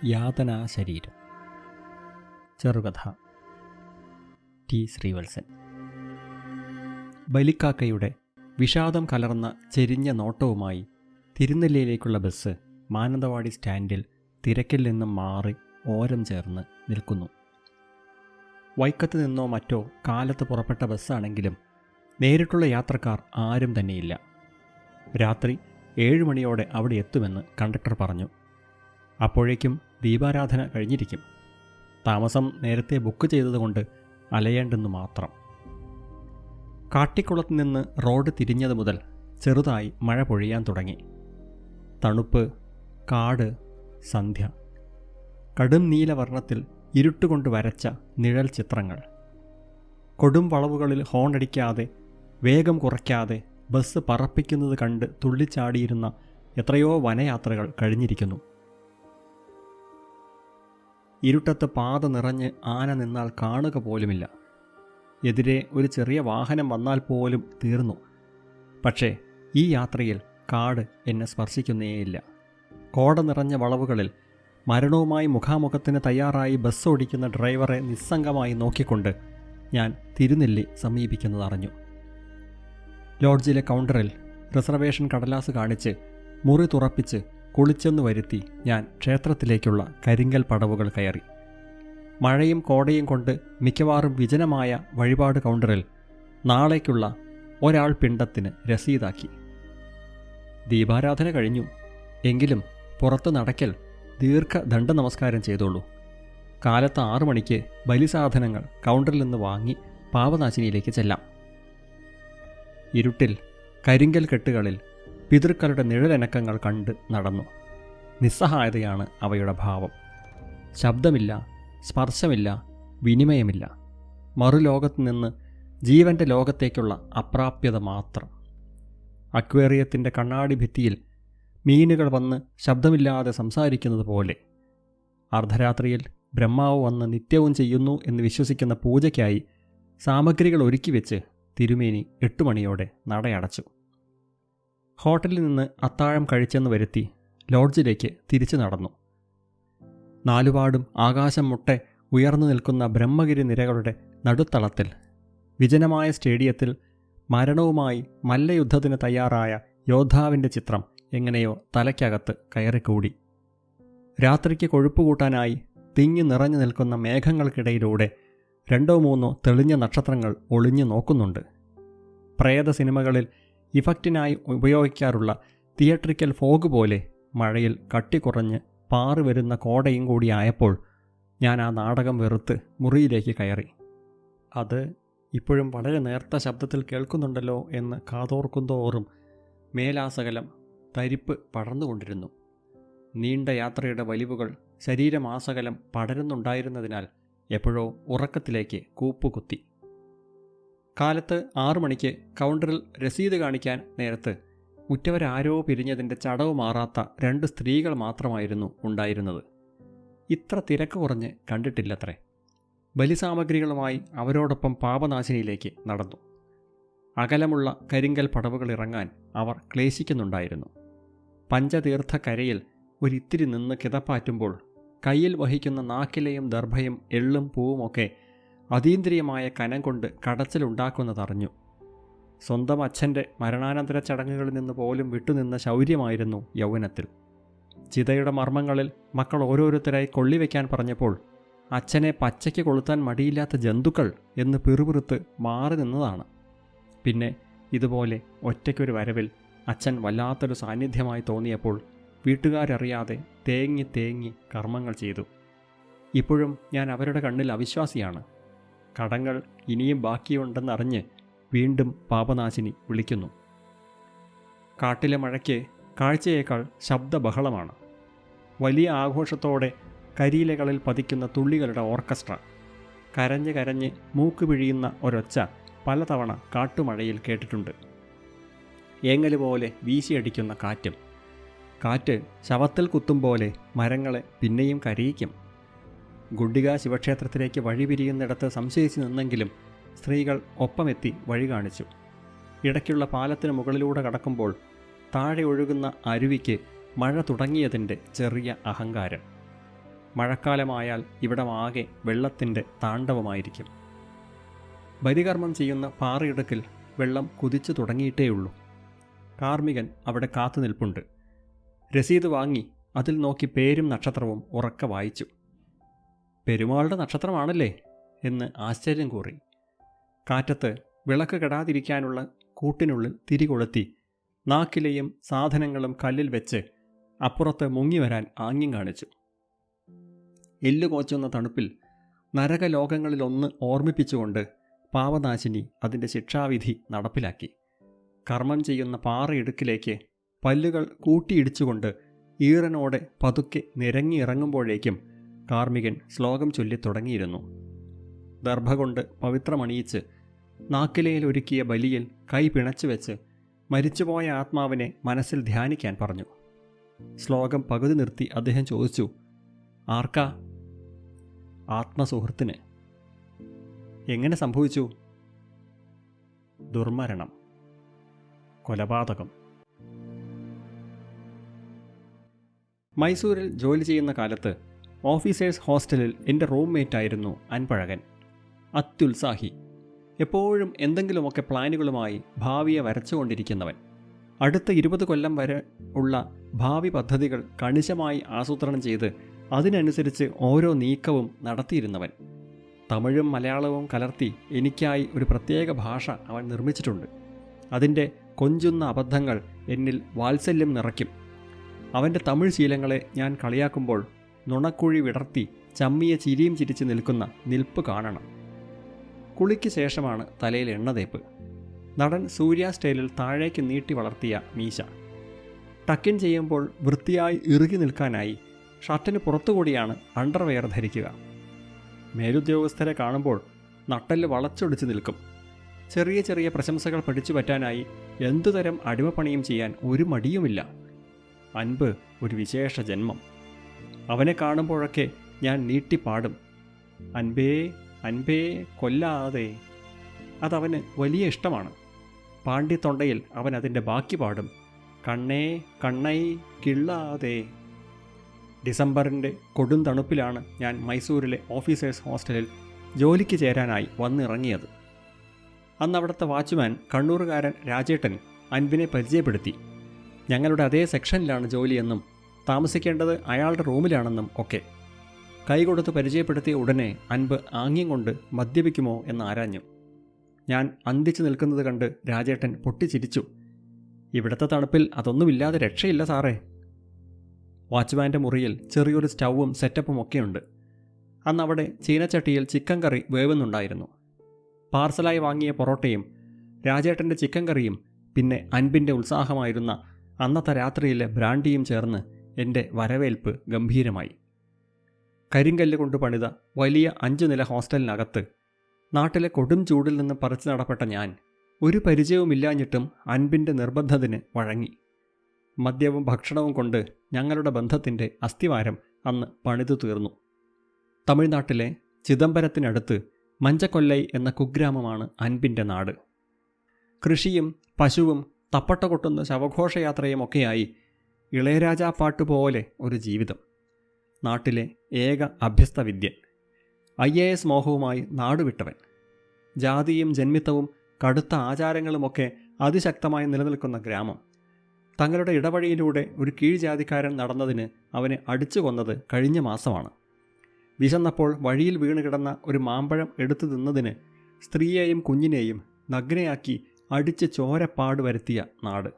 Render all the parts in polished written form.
യാതനാ ശരീരം. ചെറുകഥ. ടി ശ്രീവത്സൻ. ബലിക്കാക്കയുടെ വിഷാദം കലർന്ന ചെരിഞ്ഞ നോട്ടവുമായി തിരുനെല്ലിയിലേക്കുള്ള ബസ് മാനന്തവാടി സ്റ്റാൻഡിൽ തിരക്കിൽ നിന്നും മാറി ഓരം ചേർന്ന് നിൽക്കുന്നു. വൈക്കത്ത് നിന്നോ മറ്റോ കാലത്ത് പുറപ്പെട്ട ബസ്സാണെങ്കിലും നേരിട്ടുള്ള യാത്രക്കാർ ആരും തന്നെയില്ല. രാത്രി 7 മണിയോടെ അവിടെ എത്തുമെന്ന് കണ്ടക്ടർ പറഞ്ഞു. അപ്പോഴേക്കും ദീപാരാധന കഴിഞ്ഞിരിക്കും. താമസം നേരത്തെ ബുക്ക് ചെയ്തതുകൊണ്ട് അലയേണ്ടെന്നു മാത്രം. കാട്ടിക്കുളത്ത് നിന്ന് റോഡ് തിരിഞ്ഞത് മുതൽ ചെറുതായി മഴ പൊഴിയാൻ തുടങ്ങി. തണുപ്പ്, കാട്, സന്ധ്യ. കടും നീലവർണ്ണത്തിൽ ഇരുട്ടുകൊണ്ട് വരച്ച നിഴൽ ചിത്രങ്ങൾ. കൊടും വളവുകളിൽ ഹോണടിക്കാതെ, വേഗം കുറയ്ക്കാതെ ബസ് പറപ്പിക്കുന്നത് കണ്ട് തുള്ളിച്ചാടിയിരുന്ന എത്രയോ വനയാത്രകൾ കഴിഞ്ഞിരിക്കുന്നു. ഇരുട്ടത്ത് പാത നിറഞ്ഞ് ആന നിന്നാൽ കാണുക പോലുമില്ല. എതിരെ ഒരു ചെറിയ വാഹനം വന്നാൽ പോലും തീർന്നു. പക്ഷേ ഈ യാത്രയിൽ കാട് എന്നെ സ്പർശിക്കുന്നേയില്ല. കോട നിറഞ്ഞ വളവുകളിൽ മരണവുമായി മുഖാമുഖത്തിന് തയ്യാറായി ബസ് ഓടിക്കുന്ന ഡ്രൈവറെ നിസ്സംഗമായി നോക്കിക്കൊണ്ട് ഞാൻ തിരുനെല്ലി സമീപിക്കുന്നതറിഞ്ഞു. ലോഡ്ജിലെ കൗണ്ടറിൽ റിസർവേഷൻ കടലാസ് കാണിച്ച് മുറി തുറപ്പിച്ച് കുളിച്ചെന്നു വരുത്തി ഞാൻ ക്ഷേത്രത്തിലേക്കുള്ള കരിങ്കൽ പടവുകൾ കയറി. മഴയും കോടയും കൊണ്ട് മിക്കവാറും വിജനമായ വഴിപാട് കൗണ്ടറിൽ നാളേക്കുള്ള ഒരാൾ പിണ്ടത്തിന് രസീതാക്കി. ദീപാരാധന കഴിഞ്ഞു. എങ്കിലും പുറത്ത് നടക്കൽ ദീർഘദണ്ഡ നമസ്കാരം ചെയ്തോളൂ. കാലത്ത് 6 മണിക്ക് ബലിസാധനങ്ങൾ കൗണ്ടറിൽ നിന്ന് വാങ്ങി പാപനാശിനിയിലേക്ക് ചെല്ലാം. ഇരുട്ടിൽ കരിങ്കൽ കെട്ടുകളിൽ പിതൃക്കളുടെ നിഴലനക്കങ്ങൾ കണ്ട് നടന്നു. നിസ്സഹായതയാണ് അവയുടെ ഭാവം. ശബ്ദമില്ല, സ്പർശമില്ല, വിനിമയമില്ല. മറുലോകത്ത് നിന്ന് ജീവൻ്റെ ലോകത്തേക്കുള്ള അപ്രാപ്യത മാത്രം. അക്വേറിയത്തിൻ്റെ കണ്ണാടി ഭിത്തിയിൽ മീനുകൾ വന്ന് ശബ്ദമില്ലാതെ സംസാരിക്കുന്നത് പോലെ അർദ്ധരാത്രിയിൽ ബ്രഹ്മാവ് വന്ന് നിത്യവും ചെയ്യുന്നു എന്ന് വിശ്വസിക്കുന്ന പൂജയ്ക്കായി സാമഗ്രികൾ ഒരുക്കി വെച്ച് തിരുമേനി 8 മണിയോടെ നടയടച്ചു. ഹോട്ടലിൽ നിന്ന് അത്താഴം കഴിച്ചെന്ന് വരുത്തി ലോഡ്ജിലേക്ക് തിരിച്ചു നടന്നു. നാലുപാടും ആകാശം മുട്ടെ ഉയർന്നു നിൽക്കുന്ന ബ്രഹ്മഗിരി നിരകളുടെ നടുത്തളത്തിൽ വിജനമായ സ്റ്റേഡിയത്തിൽ മരണവുമായി മല്ലയുദ്ധത്തിന് തയ്യാറായ യോദ്ധാവിൻ്റെ ചിത്രം എങ്ങനെയോ തലയ്ക്കകത്ത് കയറിക്കൂടി. രാത്രിക്ക് കൊഴുപ്പുകൂട്ടാനായി തിങ്ങി നിറഞ്ഞു നിൽക്കുന്ന മേഘങ്ങൾക്കിടയിലൂടെ 2-3 തെളിഞ്ഞ നക്ഷത്രങ്ങൾ ഒളിഞ്ഞു നോക്കുന്നുണ്ട്. പ്രേത സിനിമകളിൽ ഇഫക്റ്റിനായി ഉപയോഗിക്കാറുള്ള തിയേറ്ററിക്കൽ ഫോഗ് പോലെ മഴയിൽ കട്ടിക്കുറഞ്ഞ് പാറി വരുന്ന കോടയും കൂടിയായപ്പോൾ ഞാൻ ആ നാടകം വെറുത്ത് മുറിയിലേക്ക് കയറി. അത് ഇപ്പോഴും വളരെ നേർത്ത ശബ്ദത്തിൽ കേൾക്കുന്നുണ്ടല്ലോ എന്ന് കാതോർക്കുന്തോറും മേലാസകലം തരിപ്പ് പടർന്നുകൊണ്ടിരുന്നു. നീണ്ട യാത്രയുടെ വലിവുകൾ ശരീരമാസകലം പടരുന്നുണ്ടായിരുന്നതിനാൽ എപ്പോഴോ ഉറക്കത്തിലേക്ക് കൂപ്പുകുത്തി. കാലത്ത് 6 മണിക്ക് കൗണ്ടറിൽ രസീത് കാണിക്കാൻ നേരത്ത് ഉറ്റവരാരോ പിരിഞ്ഞതിൻ്റെ ചടവ് മാറാത്ത 2 സ്ത്രീകൾ മാത്രമായിരുന്നു ഉണ്ടായിരുന്നത്. ഇത്ര തിരക്ക് കുറഞ്ഞ് കണ്ടിട്ടില്ലത്രേ. ബലിസാമഗ്രികളുമായി അവരോടൊപ്പം പാപനാശിനിയിലേക്ക് നടന്നു. അകലമുള്ള കരിങ്കൽ പടവുകൾ ഇറങ്ങാൻ അവർ ക്ലേശിക്കുന്നുണ്ടായിരുന്നു. പഞ്ചതീർത്ഥ കരയിൽ ഒരിത്തിരി നിന്ന് കിതപ്പാറ്റുമ്പോൾ കയ്യിൽ വഹിക്കുന്ന നാക്കിലയും ദർഭയും എള്ളും പൂവുമൊക്കെ അതീന്ദ്രിയമായ കനം കൊണ്ട് കടച്ചിലുണ്ടാക്കുന്നതറിഞ്ഞു. സ്വന്തം അച്ഛൻ്റെ മരണാനന്തര ചടങ്ങുകളിൽ നിന്ന് പോലും വിട്ടുനിന്ന ശൗര്യമായിരുന്നു യൗവനത്തിൽ. ചിതയുടെ മർമ്മങ്ങളിൽ മക്കൾ ഓരോരുത്തരായി കൊള്ളിവെക്കാൻ പറഞ്ഞപ്പോൾ അച്ഛനെ പച്ചയ്ക്ക് കൊളുത്താൻ മടിയില്ലാത്ത ജന്തുക്കൾ എന്ന് പിറുപിറുത്ത് മാറി നിന്നതാണ്. പിന്നെ ഇതുപോലെ ഒറ്റയ്ക്കൊരു വരവിൽ അച്ഛൻ വല്ലാത്തൊരു സാന്നിധ്യമായി തോന്നിയപ്പോൾ വീട്ടുകാരറിയാതെ തേങ്ങി കർമ്മങ്ങൾ ചെയ്തു. ഇപ്പോഴും ഞാൻ അവരുടെ കണ്ണിൽ അവിശ്വാസിയാണ്. കടങ്ങൾ ഇനിയും ബാക്കിയുണ്ടെന്നറിഞ്ഞ് വീണ്ടും പാപനാശിനി വിളിക്കുന്നു. കാട്ടിലെ മഴയ്ക്ക് കാഴ്ചയേക്കാൾ ശബ്ദബഹളമാണ്. വലിയ ആഘോഷത്തോടെ കരിയിലകളിൽ പതിക്കുന്ന തുള്ളികളുടെ ഓർക്കസ്ട്ര. കരഞ്ഞ് കരഞ്ഞ് മൂക്ക് പിഴിയുന്ന ഒരൊച്ച പലതവണ കാട്ടുമഴയിൽ കേട്ടിട്ടുണ്ട്. ഏങ്ങലുപോലെ വീശിയടിക്കുന്ന കാറ്റും. കാറ്റ് ശവത്തിൽ കുത്തും പോലെ മരങ്ങളെ പിന്നെയും കരയിക്കും. ഗുഡിക ശിവക്ഷേത്രത്തിലേക്ക് വഴി പിരിയുന്നിടത്ത് സംശയിച്ചു നിന്നെങ്കിലും സ്ത്രീകൾ ഒപ്പമെത്തി വഴി കാണിച്ചു. ഇടയ്ക്കുള്ള പാലത്തിന് മുകളിലൂടെ കടക്കുമ്പോൾ താഴെ ഒഴുകുന്ന അരുവിക്ക് മഴ തുടങ്ങിയതിൻ്റെ ചെറിയ അഹങ്കാരം. മഴക്കാലമായാൽ ഇവിടമാകെ വെള്ളത്തിൻ്റെ താണ്ഡവമായിരിക്കും. ബലികർമ്മം ചെയ്യുന്ന പാറയിടുക്കിൽ വെള്ളം കുതിച്ചു തുടങ്ങിയിട്ടേയുള്ളൂ. കാർമികൻ അവിടെ കാത്തു നിൽപ്പുണ്ട്. രസീത് വാങ്ങി അതിൽ നോക്കി പേരും നക്ഷത്രവും ഉറക്കെ വായിച്ചു. പെരുമാളുടെ നക്ഷത്രമാണല്ലേ എന്ന് ആശ്ചര്യം കൂറി. കാറ്റത്ത് വിളക്ക് കെടാതിരിക്കാനുള്ള കൂട്ടിനുള്ളിൽ തിരികൊളുത്തി നാക്കിലെയും സാധനങ്ങളും കല്ലിൽ വെച്ച് അപ്പുറത്ത് മുങ്ങിവരാൻ ആംഗ്യം കാണിച്ചു. എല്ലുകോച്ചുന്ന തണുപ്പിൽ നരകലോകങ്ങളിലൊന്ന് ഓർമ്മിപ്പിച്ചുകൊണ്ട് പാവനാശിനി അതിൻ്റെ ശിക്ഷാവിധി നടപ്പിലാക്കി. കർമ്മം ചെയ്യുന്ന പാറയിടുക്കിലേക്ക് പല്ലുകൾ കൂട്ടിയിടിച്ചുകൊണ്ട് ഈറനോടെ പതുക്കെ നിരങ്ങിയിറങ്ങുമ്പോഴേക്കും കാർമികൻ ശ്ലോകം ചൊല്ലിത്തുടങ്ങിയിരുന്നു. ദർഭ കൊണ്ട് പവിത്രമണിയിച്ച് നാക്കിലയിലൊരുക്കിയ ബലിയിൽ കൈ പിണച്ചുവെച്ച് മരിച്ചുപോയ ആത്മാവിനെ മനസ്സിൽ ധ്യാനിക്കാൻ പറഞ്ഞു. ശ്ലോകം പകുതി നിർത്തി അദ്ദേഹം ചോദിച്ചു, ആർക്കാ? ആത്മസുഹൃത്തിന്. എങ്ങനെ സംഭവിച്ചു? ദുർമരണം, കൊലപാതകം. മൈസൂരിൽ ജോലി ചെയ്യുന്ന കാലത്ത് ഓഫീസേഴ്സ് ഹോസ്റ്റലിൽ എൻ്റെ റൂംമേറ്റായിരുന്നു അൻപഴകൻ. അത്യുത്സാഹി, എപ്പോഴും എന്തെങ്കിലുമൊക്കെ പ്ലാനുകളുമായി ഭാവിയെ വരച്ചുകൊണ്ടിരിക്കുന്നവൻ. അടുത്ത 20 കൊല്ലം വരെ ഉള്ള ഭാവി പദ്ധതികൾ കണിശമായി ആസൂത്രണം ചെയ്ത് അതിനനുസരിച്ച് ഓരോ നീക്കവും നടത്തിയിരുന്നവൻ. തമിഴും മലയാളവും കലർത്തി എനിക്കായി ഒരു പ്രത്യേക ഭാഷ അവൻ നിർമ്മിച്ചിട്ടുണ്ട്. അതിൻ്റെ കൊഞ്ചുന്ന അബദ്ധങ്ങൾ എന്നിൽ വാത്സല്യം നിറയ്ക്കും. അവൻ്റെ തമിഴ് ശീലങ്ങളെ ഞാൻ കളിയാക്കുമ്പോൾ നുണക്കുഴി വിടർത്തി ചമ്മിയ ചിരിയും ചിരിച്ച് നിൽക്കുന്ന നിൽപ്പ് കാണണം. കുളിക്ക് ശേഷമാണ് തലയിൽ എണ്ണതേപ്പ്. നടൻ സൂര്യ സ്റ്റൈലിൽ താഴേക്ക് നീട്ടി വളർത്തിയ മീശ. ടക്കിൻ ചെയ്യുമ്പോൾ വൃത്തിയായി ഇറുകി നിൽക്കാനായി ഷർട്ടിന് പുറത്തുകൂടിയാണ് അണ്ടർവെയർ ധരിക്കുക. മേലുദ്യോഗസ്ഥരെ കാണുമ്പോൾ നട്ടെല്ല് വളച്ചൊടിച്ച് നിൽക്കും. ചെറിയ ചെറിയ പ്രശംസകൾ പഠിച്ചു പറ്റാനായി എന്തുതരം അടിമപ്പണിയും ചെയ്യാൻ ഒരു മടിയുമില്ല. അൻപ് ഒരു വിശേഷ ജന്മം. അവനെ കാണുമ്പോഴൊക്കെ ഞാൻ നീട്ടിപ്പാടും, അൻപേ അൻപേ കൊല്ലാതെ. അതവന് വലിയ ഇഷ്ടമാണ്. പാണ്ഡിത്തൊണ്ടയിൽ അവൻ അതിൻ്റെ ബാക്കി പാടും, കണ്ണേ കണ്ണൈ കിള്ളാതെ. ഡിസംബറിൻ്റെ കൊടും തണുപ്പിലാണ് ഞാൻ മൈസൂരിലെ ഓഫീസേഴ്സ് ഹോസ്റ്റലിൽ ജോലിക്ക് ചേരാനായി വന്നിറങ്ങിയത്. അന്ന് അവിടുത്തെ വാച്ച്മാൻ കണ്ണൂറുകാരൻ രാജേട്ടൻ അൻപിനെ പരിചയപ്പെടുത്തി. ഞങ്ങളുടെ അതേ സെക്ഷനിലാണ് ജോലിയെന്നും താമസിക്കേണ്ടത് അയാളുടെ റൂമിലാണെന്നും ഒക്കെ. കൈകൊടുത്ത് പരിചയപ്പെടുത്തിയ ഉടനെ അൻപ് ആംഗ്യം കൊണ്ട് മദ്യപിക്കുമോ എന്ന് ആരാഞ്ഞു. ഞാൻ അന്തിച്ചു നിൽക്കുന്നത് കണ്ട് രാജേട്ടൻ പൊട്ടിച്ചിരിച്ചു. ഇവിടുത്തെ തണുപ്പിൽ അതൊന്നുമില്ലാതെ രക്ഷയില്ല സാറേ. വാച്ച്മാൻ്റെ മുറിയിൽ ചെറിയൊരു സ്റ്റൗവും സെറ്റപ്പും ഒക്കെയുണ്ട്. അന്നവിടെ ചീനച്ചട്ടിയിൽ ചിക്കൻ കറി വേവുന്നുണ്ടായിരുന്നു. പാർസലായി വാങ്ങിയ പൊറോട്ടയും രാജേട്ടൻ്റെ ചിക്കൻ കറിയും പിന്നെ അൻപിൻ്റെ ഉത്സാഹമായിരുന്ന അന്നത്തെ രാത്രിയിലെ ബ്രാൻഡിയും ചേർന്ന് എൻ്റെ വരവേൽപ്പ് ഗംഭീരമായി. കരിങ്കല്ല് കൊണ്ട് പണിത വലിയ 5 നില ഹോസ്റ്റലിനകത്ത് നാട്ടിലെ കൊടും ചൂടിൽ നിന്ന് പറിച്ചു നടപ്പെട്ട ഞാൻ ഒരു പരിചയവുമില്ലാഞ്ഞിട്ടും അൻപിൻ്റെ നിർബന്ധത്തിന് വഴങ്ങി. മദ്യവും ഭക്ഷണവും കൊണ്ട് ഞങ്ങളുടെ ബന്ധത്തിൻ്റെ അസ്ഥിവാരം അന്ന് പണിതു തീർന്നു. തമിഴ്നാട്ടിലെ ചിദംബരത്തിനടുത്ത് മഞ്ചക്കൊല്ലൈ എന്ന കുഗ്രാമമാണ് അൻപിൻ്റെ നാട്. കൃഷിയും പശുവും തപ്പട്ട കൊട്ടുന്ന ശവഘോഷയാത്രയുമൊക്കെയായി ഇളയരാജാ പാട്ടുപോലെ ഒരു ജീവിതം. നാട്ടിലെ ഏക അഭ്യസ്ത വിദ്യൻ, IAS മോഹവുമായി നാടുവിട്ടവൻ. ജാതിയും ജന്മിത്തവും കടുത്ത ആചാരങ്ങളുമൊക്കെ അതിശക്തമായി നിലനിൽക്കുന്ന ഗ്രാമം. തങ്ങളുടെ ഇടവഴിയിലൂടെ ഒരു കീഴ്ജാതിക്കാരൻ നടന്നതിന് അവനെ അടിച്ചു കൊന്നത് കഴിഞ്ഞ മാസമാണ്. വിശന്നപ്പോൾ വഴിയിൽ വീണ് കിടന്ന ഒരു മാമ്പഴം എടുത്തു തിന്നതിന് സ്ത്രീയെയും കുഞ്ഞിനെയും നഗ്നയാക്കി അടിച്ച് ചോരപ്പാട് വരുത്തിയ നാട്.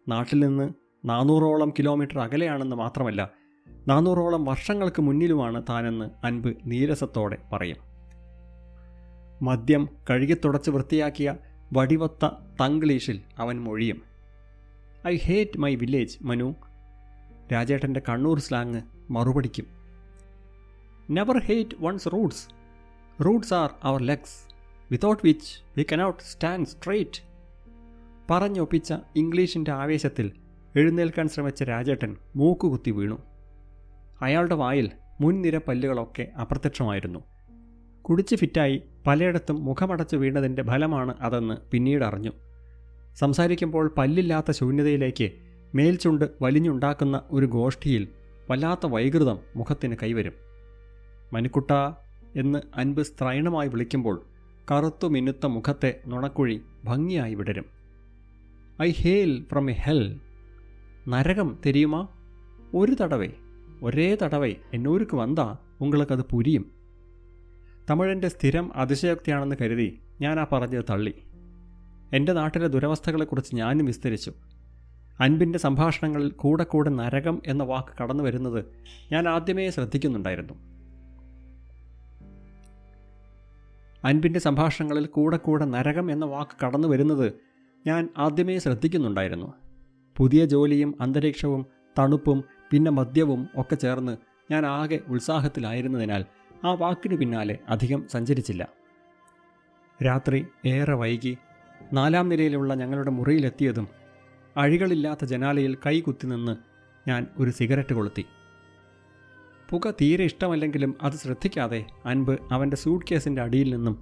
നാട്ടിൽ നിന്ന് 400ഓളം കിലോമീറ്റർ അകലെയാണെന്ന് മാത്രമല്ല, 400ഓളം വർഷങ്ങൾക്ക് മുന്നിലുമാണ് താനെന്ന് അൻപ് നീരസത്തോടെ പറയും. മദ്യം കഴുകിത്തുടച്ച് വൃത്തിയാക്കിയ വടിവത്ത തംഗ്ലീഷിൽ അവൻ മൊഴിയും, I hate my village Manu. രാജേട്ടൻ്റെ കണ്ണൂർ സ്ലാങ് മറുപടിക്കും, never hate one's roots. Roots are our legs without which we cannot stand straight. പറഞ്ഞൊപ്പിച്ച ഇംഗ്ലീഷിൻ്റെ ആവേശത്തിൽ എഴുന്നേൽക്കാൻ ശ്രമിച്ച രാജേട്ടൻ മൂക്കുകുത്തി വീണു. അയാളുടെ വായിൽ മുൻനിര പല്ലുകളൊക്കെ അപ്രത്യക്ഷമായിരുന്നു. കുടിച്ച് ഫിറ്റായി പലയിടത്തും മുഖമടച്ച് വീണതിൻ്റെ ഫലമാണ് അതെന്ന് പിന്നീട് അറിഞ്ഞു. സംസാരിക്കുമ്പോൾ പല്ലില്ലാത്ത ശൂന്യതയിലേക്ക് മേൽചുണ്ട് വലിഞ്ഞുണ്ടാക്കുന്ന ഒരു ഗോഷ്ഠിയിൽ വല്ലാത്ത വൈകൃതം മുഖത്തിന് കൈവരും. മനുക്കുട്ട എന്ന് അൻപ് സ്ത്രൈണമായി വിളിക്കുമ്പോൾ കറുത്തു മിന്നുത്ത മുഖത്തെ നുണക്കുഴി ഭംഗിയായി വിടരും. I hail from a hell. നരകം തെരിയുമാ? ഒരേ തടവൈ എന്നൂർക്ക് വന്നാ உங்களுக்கு അത് പുരിയും. തമിഴൻ്റെ സ്ഥിരം അതിശയോക്തിയാണെന്ന് കരുതി ഞാൻ ആ പറഞ്ഞത് തള്ളി. എൻ്റെ നാട്ടിലെ ദുരവസ്ഥകളെക്കുറിച്ച് ഞാനും വിസ്തരിച്ചു. അൻപിൻ്റെ സംഭാഷണങ്ങളിൽ കൂടെ നരകം എന്ന വാക്ക് കടന്നു വരുന്നത് ഞാൻ ആദ്യമേ ശ്രദ്ധിക്കുന്നുണ്ടായിരുന്നു. നരകം എന്ന വാക്ക് കടന്നു വരുന്നത് ഞാൻ ആദ്യമേ ശ്രദ്ധിക്കുന്നുണ്ടായിരുന്നു. പുതിയ ജോലിയും അന്തരീക്ഷവും തണുപ്പും പിന്നെ മദ്യവും ഒക്കെ ചേർന്ന് ഞാൻ ആകെ ഉത്സാഹത്തിലായിരുന്നതിനാൽ ആ വാക്കിനു പിന്നാലെ അധികം സഞ്ചരിച്ചില്ല. രാത്രി ഏറെ വൈകി 4-ാം നിലയിലുള്ള ഞങ്ങളുടെ മുറിയിലെത്തിയതും അഴികളില്ലാത്ത ജനാലയിൽ കൈകുത്തി നിന്ന് ഞാൻ ഒരു സിഗരറ്റ് കൊളുത്തി. പുക തീരെ ഇഷ്ടമല്ലെങ്കിലും അത് ശ്രദ്ധിക്കാതെ അൻപ് അവൻ്റെ സൂട്ട് കേസിൻ്റെ അടിയിൽ നിന്നും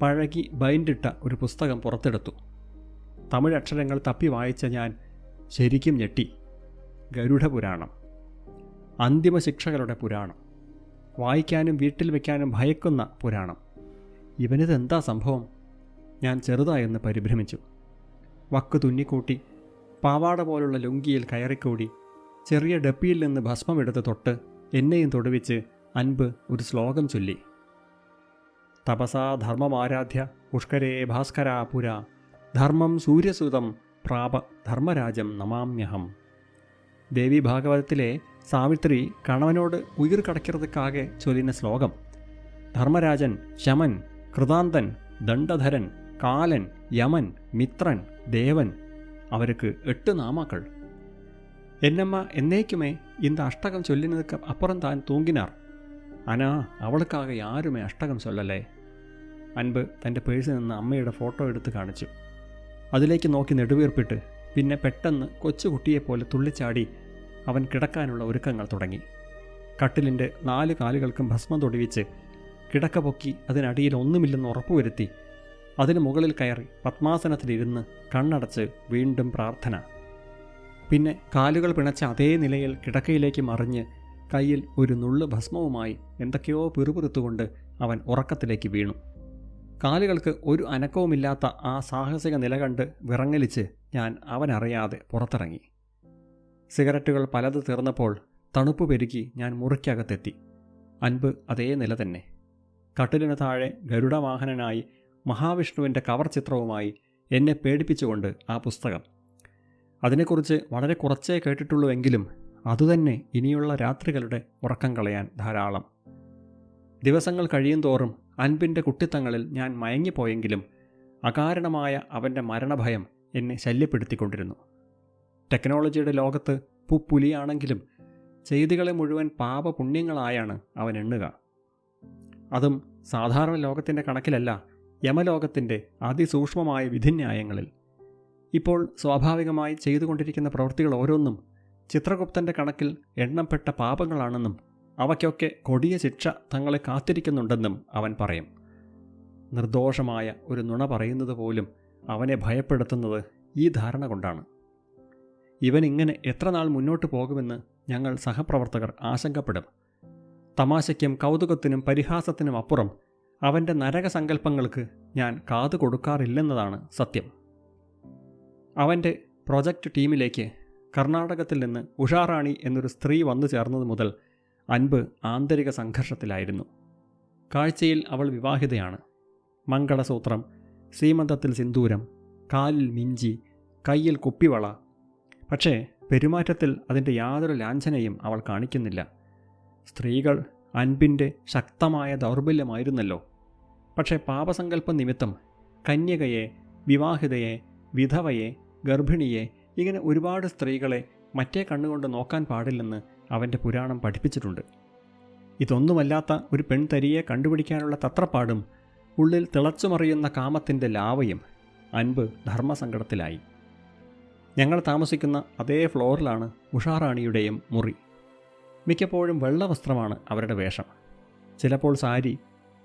പഴകി ബൈൻഡിട്ട ഒരു പുസ്തകം പുറത്തെടുത്തു. തമിഴ് അക്ഷരങ്ങൾ തപ്പി വായിച്ച ഞാൻ ശരിക്കും ഞെട്ടി. ഗരുഡപുരാണം, അന്തിമ ശിക്ഷകളുടെ പുരാണം, വായിക്കാനും വീട്ടിൽ വയ്ക്കാനും ഭയക്കുന്ന പുരാണം. ഇവനിതെന്താ സംഭവം? ഞാൻ ചെറുതായെന്ന് പരിഭ്രമിച്ചു. വക്ക് തുന്നിക്കൂട്ടി പാവാട പോലുള്ള ലുങ്കിയിൽ കയറിക്കൂടി ചെറിയ ഡപ്പിയിൽ നിന്ന് ഭസ്മമെടുത്ത് തൊട്ട് എന്നെയും തൊടുവിച്ച് അൻപ് ഒരു ശ്ലോകം ചൊല്ലി. തപസാ ധർമ്മമാരാധ്യ പുഷ്കരേ ഭാസ്കരാ പുര ധർമ്മം സൂര്യസുതം പ്രാപ ധർമ്മരാജം നമാമ്യഹം. ദേവി ഭാഗവതത്തിലെ സാവിത്രി കണവനോട് ഉയിർ കടக்கிறதுக்காக ചൊല്ലിന ശ്ലോകം. ധർമ്മരാജൻ, ശമൻ, കൃതാന്തൻ, ദണ്ഡധരൻ, കാലൻ, യമൻ, മിത്രൻ, ദേവൻ, അവർക്ക് 8 നാമാക്കൾ. എന്നമ്മ എന്നേക്കുമേ இந்த அஷ்டகம் ചൊല്ലിനதுக்கு அப்புறம் தான் தூங்கினார். അനാ അവൾക്കാകെ ആരുമേ അഷ്ടകം ചൊല്ലല്ലേ. അൻപ് തൻ്റെ പേഴ്സിൽ നിന്ന് അമ്മയുടെ ഫോട്ടോ എടുത്ത് കാണിച്ചു. അതിലേക്ക് നോക്കി നെടുവീർപ്പിട്ട് പിന്നെ പെട്ടെന്ന് കൊച്ചുകുട്ടിയെപ്പോലെ തുള്ളിച്ചാടി അവൻ കിടക്കാനുള്ള ഒരുക്കങ്ങൾ തുടങ്ങി. കട്ടിലിൻ്റെ 4 കാലുകൾക്കും ഭസ്മം തൊടിവിച്ച് കിടക്ക പൊക്കി അതിനടിയിൽ ഒന്നുമില്ലെന്ന് ഉറപ്പുവരുത്തി അതിന് മുകളിൽ കയറി പത്മാസനത്തിലിരുന്ന് കണ്ണടച്ച് വീണ്ടും പ്രാർത്ഥന. പിന്നെ കാലുകൾ പിണച്ച അതേ നിലയിൽ കിടക്കയിലേക്ക് മറിഞ്ഞ് കയ്യിൽ ഒരു നുള്ളു ഭസ്മവുമായി എന്തൊക്കെയോ പിറുപിറുത്തുകൊണ്ട് അവൻ ഉറക്കത്തിലേക്ക് വീണു. കാലുകൾക്ക് ഒരു അനക്കവുമില്ലാത്ത ആ സാഹസിക നില കണ്ട് വിറങ്ങലിച്ച് ഞാൻ അവനറിയാതെ പുറത്തിറങ്ങി. സിഗരറ്റുകൾ പലത് തീർന്നപ്പോൾ തണുപ്പ് പെരുക്കി ഞാൻ മുറിക്കകത്തെത്തി. അൻപ് അതേ നില തന്നെ. കട്ടിലിന് താഴെ ഗരുഡവാഹനനായി മഹാവിഷ്ണുവിൻ്റെ കവർ ചിത്രവുമായി എന്നെ പേടിപ്പിച്ചുകൊണ്ട് ആ പുസ്തകം. അതിനെക്കുറിച്ച് വളരെ കുറച്ചേ കേട്ടിട്ടുള്ളൂവെങ്കിലും അതുതന്നെ ഇനിയുള്ള രാത്രികളുടെ ഉറക്കം കളയാൻ ധാരാളം. ദിവസങ്ങൾ കഴിയും തോറും അൻപിൻ്റെ കുട്ടിത്തങ്ങളിൽ ഞാൻ മയങ്ങിപ്പോയെങ്കിലും അകാരണമായ അവൻ്റെ മരണഭയം എന്നെ ശല്യപ്പെടുത്തിക്കൊണ്ടിരുന്നു. ടെക്നോളജിയുടെ ലോകത്ത് പുലിയാണെങ്കിലും ചെയ്തികളെ മുഴുവൻ പാപപുണ്യങ്ങളായാണ് അവൻ എണ്ണുക. അതും സാധാരണ ലോകത്തിൻ്റെ കണക്കിലല്ല, യമലോകത്തിൻ്റെ അതിസൂക്ഷ്മമായ വിധിന്യായങ്ങളിൽ. ഇപ്പോൾ സ്വാഭാവികമായി ചെയ്തുകൊണ്ടിരിക്കുന്ന പ്രവൃത്തികൾ ഓരോന്നും ചിത്രഗുപ്തൻ്റെ കണക്കിൽ എണ്ണപ്പെട്ട പാപങ്ങളാണെന്നും അവയ്ക്കൊക്കെ കൊടിയ ശിക്ഷ തങ്ങളെ കാത്തിരിക്കുന്നുണ്ടെന്നും അവൻ പറയും. നിർദോഷമായ ഒരു നുണ പറയുന്നത് പോലും അവനെ ഭയപ്പെടുത്തുന്നത് ഈ ധാരണ കൊണ്ടാണ്. ഇവനിങ്ങനെ എത്ര നാൾ മുന്നോട്ട് പോകുമെന്ന് ഞങ്ങൾ സഹപ്രവർത്തകർ ആശങ്കപ്പെടും. തമാശയ്ക്കും കൗതുകത്തിനും പരിഹാസത്തിനും അപ്പുറം അവൻ്റെ നരകസങ്കല്പങ്ങൾക്ക് ഞാൻ കാതു കൊടുക്കാറില്ലെന്നതാണ് സത്യം. അവൻ്റെ പ്രൊജക്റ്റ് ടീമിലേക്ക് കർണാടകത്തിൽ നിന്ന് ഉഷാറാണി എന്നൊരു സ്ത്രീ വന്നു ചേർന്നത് മുതൽ അൻപ് ആന്തരിക സംഘർഷത്തിലായിരുന്നു. കാഴ്ചയിൽ അവൾ വിവാഹിതയാണ്. മംഗളസൂത്രം, സീമന്തത്തിൽ സിന്ദൂരം, കാലിൽ മിഞ്ചി, കയ്യിൽ കുപ്പിവള. പക്ഷേ പെരുമാറ്റത്തിൽ അതിൻ്റെ യാതൊരു ലാഞ്ചനയും അവൾ കാണിക്കുന്നില്ല. സ്ത്രീകൾ അൻപിൻ്റെ ശക്തമായ ദൗർബല്യമായിരുന്നല്ലോ. പക്ഷേ പാപസങ്കല്പ നിമിത്തം കന്യകയെ, വിവാഹിതയെ, വിധവയെ, ഗർഭിണിയെ, ഇങ്ങനെ ഒരുപാട് സ്ത്രീകളെ മറ്റേ കണ്ണുകൊണ്ട് നോക്കാൻ പാടില്ലെന്ന് അവൻ്റെ പുരാണം പഠിപ്പിച്ചിട്ടുണ്ട്. ഇതൊന്നുമല്ലാത്ത ഒരു പെൺതരിയെ കണ്ടുപിടിക്കാനുള്ള തത്രപ്പാടും ഉള്ളിൽ തിളച്ചുമറിയുന്ന കാമത്തിൻ്റെ ലാവയും അൻപ് ധർമ്മസങ്കടത്തിലായി. ഞങ്ങൾ താമസിക്കുന്ന അതേ ഫ്ലോറിലാണ് ഉഷാറാണിയുടെയും മുറി. മിക്കപ്പോഴും വെള്ളവസ്ത്രമാണ് അവരുടെ വേഷം. ചിലപ്പോൾ സാരി,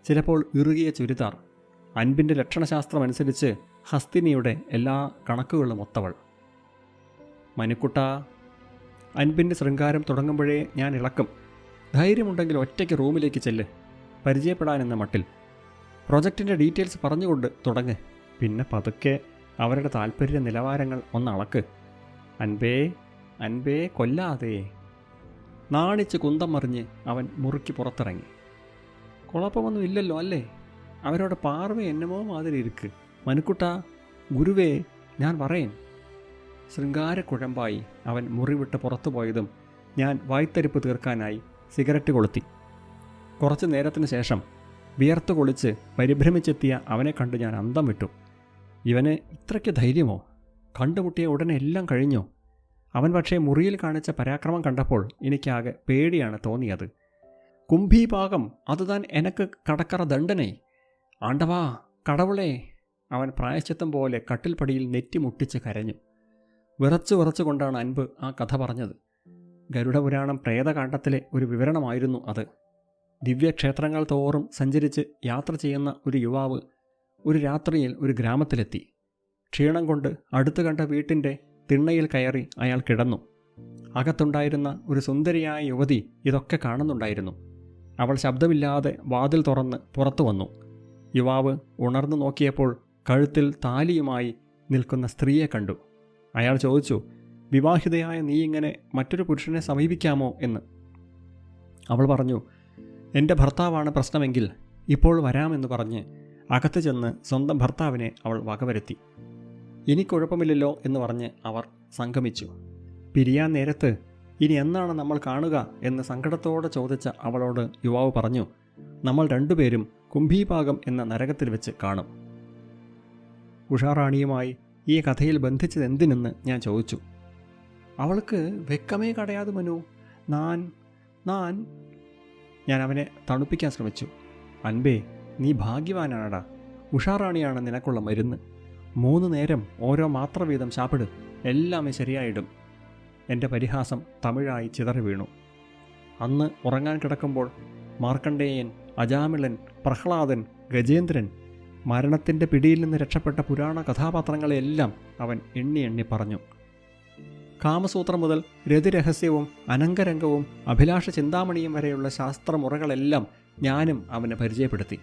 ചിലപ്പോൾ ഇറുകിയ ചുരിദാർ. അൻപിൻ്റെ ലക്ഷണശാസ്ത്രമനുസരിച്ച് ഹസ്തിനിയുടെ എല്ലാ കണക്കുകളും ഒത്തവൾ. മനുക്കുട്ട, അൻപിൻ്റെ ശൃംഗാരം തുടങ്ങുമ്പോഴേ ഞാൻ ഇളക്കും. ധൈര്യമുണ്ടെങ്കിൽ ഒറ്റയ്ക്ക് റൂമിലേക്ക് ചെല്ല്, പരിചയപ്പെടാനെന്ന മട്ടിൽ. പ്രൊജക്റ്റിൻ്റെ ഡീറ്റെയിൽസ് പറഞ്ഞുകൊണ്ട് തുടങ്ങ്. പിന്നെ പതുക്കെ അവരുടെ താൽപ്പര്യ നിലവാരങ്ങൾ ഒന്നളക്ക്. അൻപേ അൻപേ കൊല്ലാതെ. നാണിച്ച് കുന്തം മറിഞ്ഞ് അവൻ മുറുക്കി പുറത്തിറങ്ങി. കുഴപ്പമൊന്നും ഇല്ലല്ലോ അല്ലേ? അവരോട് പാർവ എന്നമോ മാതിരി ഇരിക്ക്. മനുക്കുട്ടാ, ഗുരുവേ, ഞാൻ പറയും. ശൃംഗാരക്കുഴമ്പായി അവൻ മുറിവിട്ട് പുറത്തു പോയതും ഞാൻ വായ്ത്തരിപ്പ് തീർക്കാനായി സിഗരറ്റ് കൊളുത്തി. കുറച്ചു നേരത്തിന് ശേഷം വിയർത്തു കൊളിച്ച് പരിഭ്രമിച്ചെത്തിയ അവനെ കണ്ട് ഞാൻ അന്തം വിട്ടു. ഇവന് ഇത്രയ്ക്ക് ധൈര്യമോ? കണ്ടുമുട്ടിയ ഉടനെ എല്ലാം കഴിഞ്ഞോ? അവൻ പക്ഷേ മുറിയിൽ കാണിച്ച പരാക്രമം കണ്ടപ്പോൾ എനിക്കാകെ പേടിയാണ് തോന്നിയത്. കുംഭീപാകം അതുതാൻ എനക്ക് കടക്കറ ദണ്ഡനെ. ആണ്ടവാ കടവുളേ. അവൻ പ്രായശ്ചിത്തം പോലെ കട്ടിൽപ്പടിയിൽ നെറ്റിമുട്ടിച്ച് കരഞ്ഞു. വിറച്ചു കൊണ്ടാണ് അൻപ് ആ കഥ പറഞ്ഞത്. ഗരുഡപുരാണം പ്രേതകാണ്ഡത്തിലെ ഒരു വിവരണമായിരുന്നു അത്. ദിവ്യക്ഷേത്രങ്ങൾ തോറും സഞ്ചരിച്ച് യാത്ര ചെയ്യുന്ന ഒരു യുവാവ് ഒരു രാത്രിയിൽ ഒരു ഗ്രാമത്തിലെത്തി. ക്ഷീണം കൊണ്ട് അടുത്തു കണ്ട വീട്ടിൻ്റെ തിണ്ണയിൽ കയറി അയാൾ കിടന്നു. അകത്തുണ്ടായിരുന്ന ഒരു സുന്ദരിയായ യുവതി ഇതൊക്കെ കാണുന്നുണ്ടായിരുന്നു. അവൾ ശബ്ദമില്ലാതെ വാതിൽ തുറന്ന് പുറത്തു വന്നു. യുവാവ് ഉണർന്നു നോക്കിയപ്പോൾ കഴുത്തിൽ താലിയുമായി നിൽക്കുന്ന സ്ത്രീയെ കണ്ടു. അയാൾ ചോദിച്ചു, വിവാഹിതയായ നീ ഇങ്ങനെ മറ്റൊരു പുരുഷനെ സമീപിക്കാമോ എന്ന്. അവൾ പറഞ്ഞു, എൻ്റെ ഭർത്താവാണ് പ്രശ്നമെങ്കിൽ ഇപ്പോൾ വരാമെന്ന് പറഞ്ഞ് അകത്ത് ചെന്ന് സ്വന്തം ഭർത്താവിനെ അവൾ വകവരുത്തി. എനിക്കുഴപ്പമില്ലല്ലോ എന്ന് പറഞ്ഞ് അവർ സംഗമിച്ചു. പിരിയാൻ നേരത്ത് ഇനി എന്നാണ് നമ്മൾ കാണുക എന്ന് സങ്കടത്തോടെ ചോദിച്ച അവളോട് യുവാവ് പറഞ്ഞു, നമ്മൾ രണ്ടുപേരും കുംഭീപാകം എന്ന നരകത്തിൽ വെച്ച് കാണും. ഉഷാറാണിയുമായി ഈ കഥയിൽ ബന്ധിച്ചതെന്തിനെന്ന് ഞാൻ ചോദിച്ചു. അവൾക്ക് വെക്കമേ കടയാതെ മനു. ഞാൻ അവനെ തണുപ്പിക്കാൻ ശ്രമിച്ചു. അൻപേ, നീ ഭാഗ്യവാനാണടാ. ഉഷാറാണിയാണ് നിനക്കുള്ള മരുന്ന്. 3 നേരം ഓരോ മാത്ര വീതം ശാപ്പിട്, എല്ലാമേ ശരിയായിടും. എൻ്റെ പരിഹാസം തമിഴായി ചിതറി വീണു. അന്ന് ഉറങ്ങാൻ കിടക്കുമ്പോൾ മാർക്കണ്ഡേയൻ, അജാമിളൻ, പ്രഹ്ലാദൻ, ഗജേന്ദ്രൻ, മരണത്തിൻ്റെ പിടിയിൽ നിന്ന് രക്ഷപ്പെട്ട പുരാണ കഥാപാത്രങ്ങളെയെല്ലാം അവൻ എണ്ണി പറഞ്ഞു. കാമസൂത്രം മുതൽ രതിരഹസ്യവും അനങ്കരംഗവും അഭിലാഷ ചിന്താമണിയും വരെയുള്ള ശാസ്ത്രമുറകളെല്ലാം ഞാനും അവന് പരിചയപ്പെടുത്തി.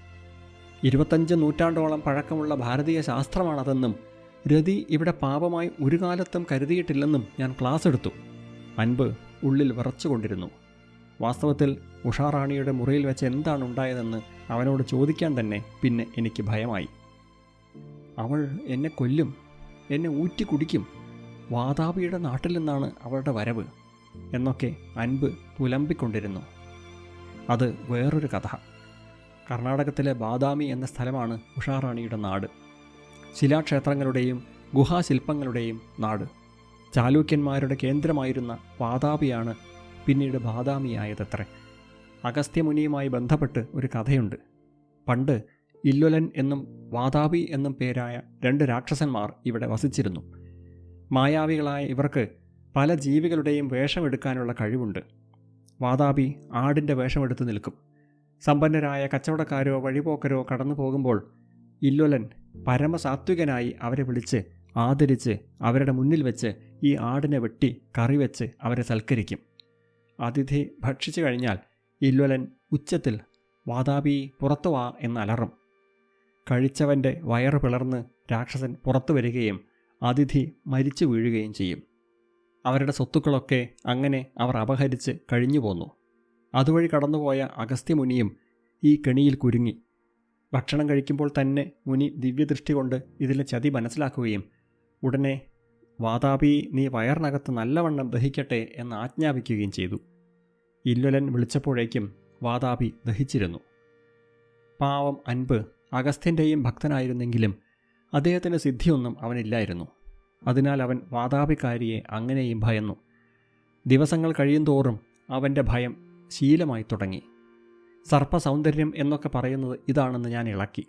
25 നൂറ്റാണ്ടോളം പഴക്കമുള്ള ഭാരതീയ ശാസ്ത്രമാണതെന്നും രതി ഇവിടെ പാപമായി ഒരു കാലത്തും കരുതിയിട്ടില്ലെന്നും ഞാൻ ക്ലാസ് എടുത്തു. അൻപ് ഉള്ളിൽ വിറച്ചുകൊണ്ടിരുന്നു. വാസ്തവത്തിൽ ഉഷാറാണിയുടെ മുറിയിൽ വെച്ച് എന്താണ് ഉണ്ടായതെന്ന് അവനോട് ചോദിക്കാൻ തന്നെ പിന്നെ എനിക്ക് ഭയമായി. അവൾ എന്നെ കൊല്ലും, എന്നെ ഊറ്റി കുടിക്കും, വാതാപിയുടെ നാട്ടിൽ നിന്നാണ് അവളുടെ വരവ് എന്നൊക്കെ അൻപ് പുലമ്പിക്കൊണ്ടിരുന്നു. അത് വേറൊരു കഥ. കർണാടകത്തിലെ ബാദാമി എന്ന സ്ഥലമാണ് ഉഷാറാണിയുടെ നാട്. ശിലാക്ഷേത്രങ്ങളുടെയും ഗുഹാശില്പങ്ങളുടെയും നാട്. ചാലൂക്യന്മാരുടെ കേന്ദ്രമായിരുന്ന വാതാപിയാണ് പിന്നീട് ബാദാമിയായതത്രേ. അഗസ്ത്യമുനിയുമായി ബന്ധപ്പെട്ട് ഒരു കഥയുണ്ട്. പണ്ട് ഇല്വലൻ എന്നും വാതാപി എന്നും പേരായ 2 രാക്ഷസന്മാർ ഇവിടെ വസിച്ചിരുന്നു. മായാവികളായ ഇവർക്ക് പല ജീവികളുടെയും വേഷമെടുക്കാനുള്ള കഴിവുണ്ട്. വാതാപി ആടിൻ്റെ വേഷമെടുത്ത് നിൽക്കും. സമ്പന്നരായ കച്ചവടക്കാരോ വഴിപോക്കരോ കടന്നു പോകുമ്പോൾ ഇല്വലൻ പരമസാത്വികനായി അവരെ വിളിച്ച് ആദരിച്ച് അവരുടെ മുന്നിൽ വെച്ച് ഈ ആടിനെ വെട്ടി കറി വെച്ച് അവരെ സൽക്കരിക്കും. അതിഥി ഭക്ഷിച്ചു കഴിഞ്ഞാൽ ഇല്വലൻ ഉച്ചത്തിൽ വാതാപി പുറത്തു വാ എന്നലറും. കഴിച്ചവൻ്റെ വയറ് പിളർന്ന് രാക്ഷസൻ പുറത്തു വരികയും അതിഥി മരിച്ചു വീഴുകയും ചെയ്യും. അവരുടെ സ്വത്തുക്കളൊക്കെ അങ്ങനെ അവർ അപഹരിച്ച് കഴിഞ്ഞു പോന്നു. അതുവഴി കടന്നുപോയ അഗസ്ത്യമുനിയും ഈ കെണിയിൽ കുരുങ്ങി. ഭക്ഷണം കഴിക്കുമ്പോൾ തന്നെ മുനി ദിവ്യദൃഷ്ടി കൊണ്ട് ഇതിലെ ചതി മനസ്സിലാക്കുകയും ഉടനെ വാതാപി നീ വയറിനകത്ത് നല്ലവണ്ണം ദഹിക്കട്ടെ എന്ന് ആജ്ഞാപിക്കുകയും ചെയ്തു. ഇല്വലൻ വിളിച്ചപ്പോഴേക്കും വാതാപി ദഹിച്ചിരുന്നു. പാവം അൻപ് അഗസ്ത്യൻ്റെയും ഭക്തനായിരുന്നെങ്കിലും അദ്ദേഹത്തിൻ്റെ സിദ്ധിയൊന്നും അവനില്ലായിരുന്നു. അതിനാൽ അവൻ വാതാപിക്കാരിയെ അങ്ങനെയും ഭയന്നു. ദിവസങ്ങൾ കഴിയുന്തോറും അവൻ്റെ ഭയം ശീലമായി തുടങ്ങി. സർപ്പസൗന്ദര്യം എന്നൊക്കെ പറയുന്നത് ഇതാണെന്ന് ഞാൻ ഇളക്കി.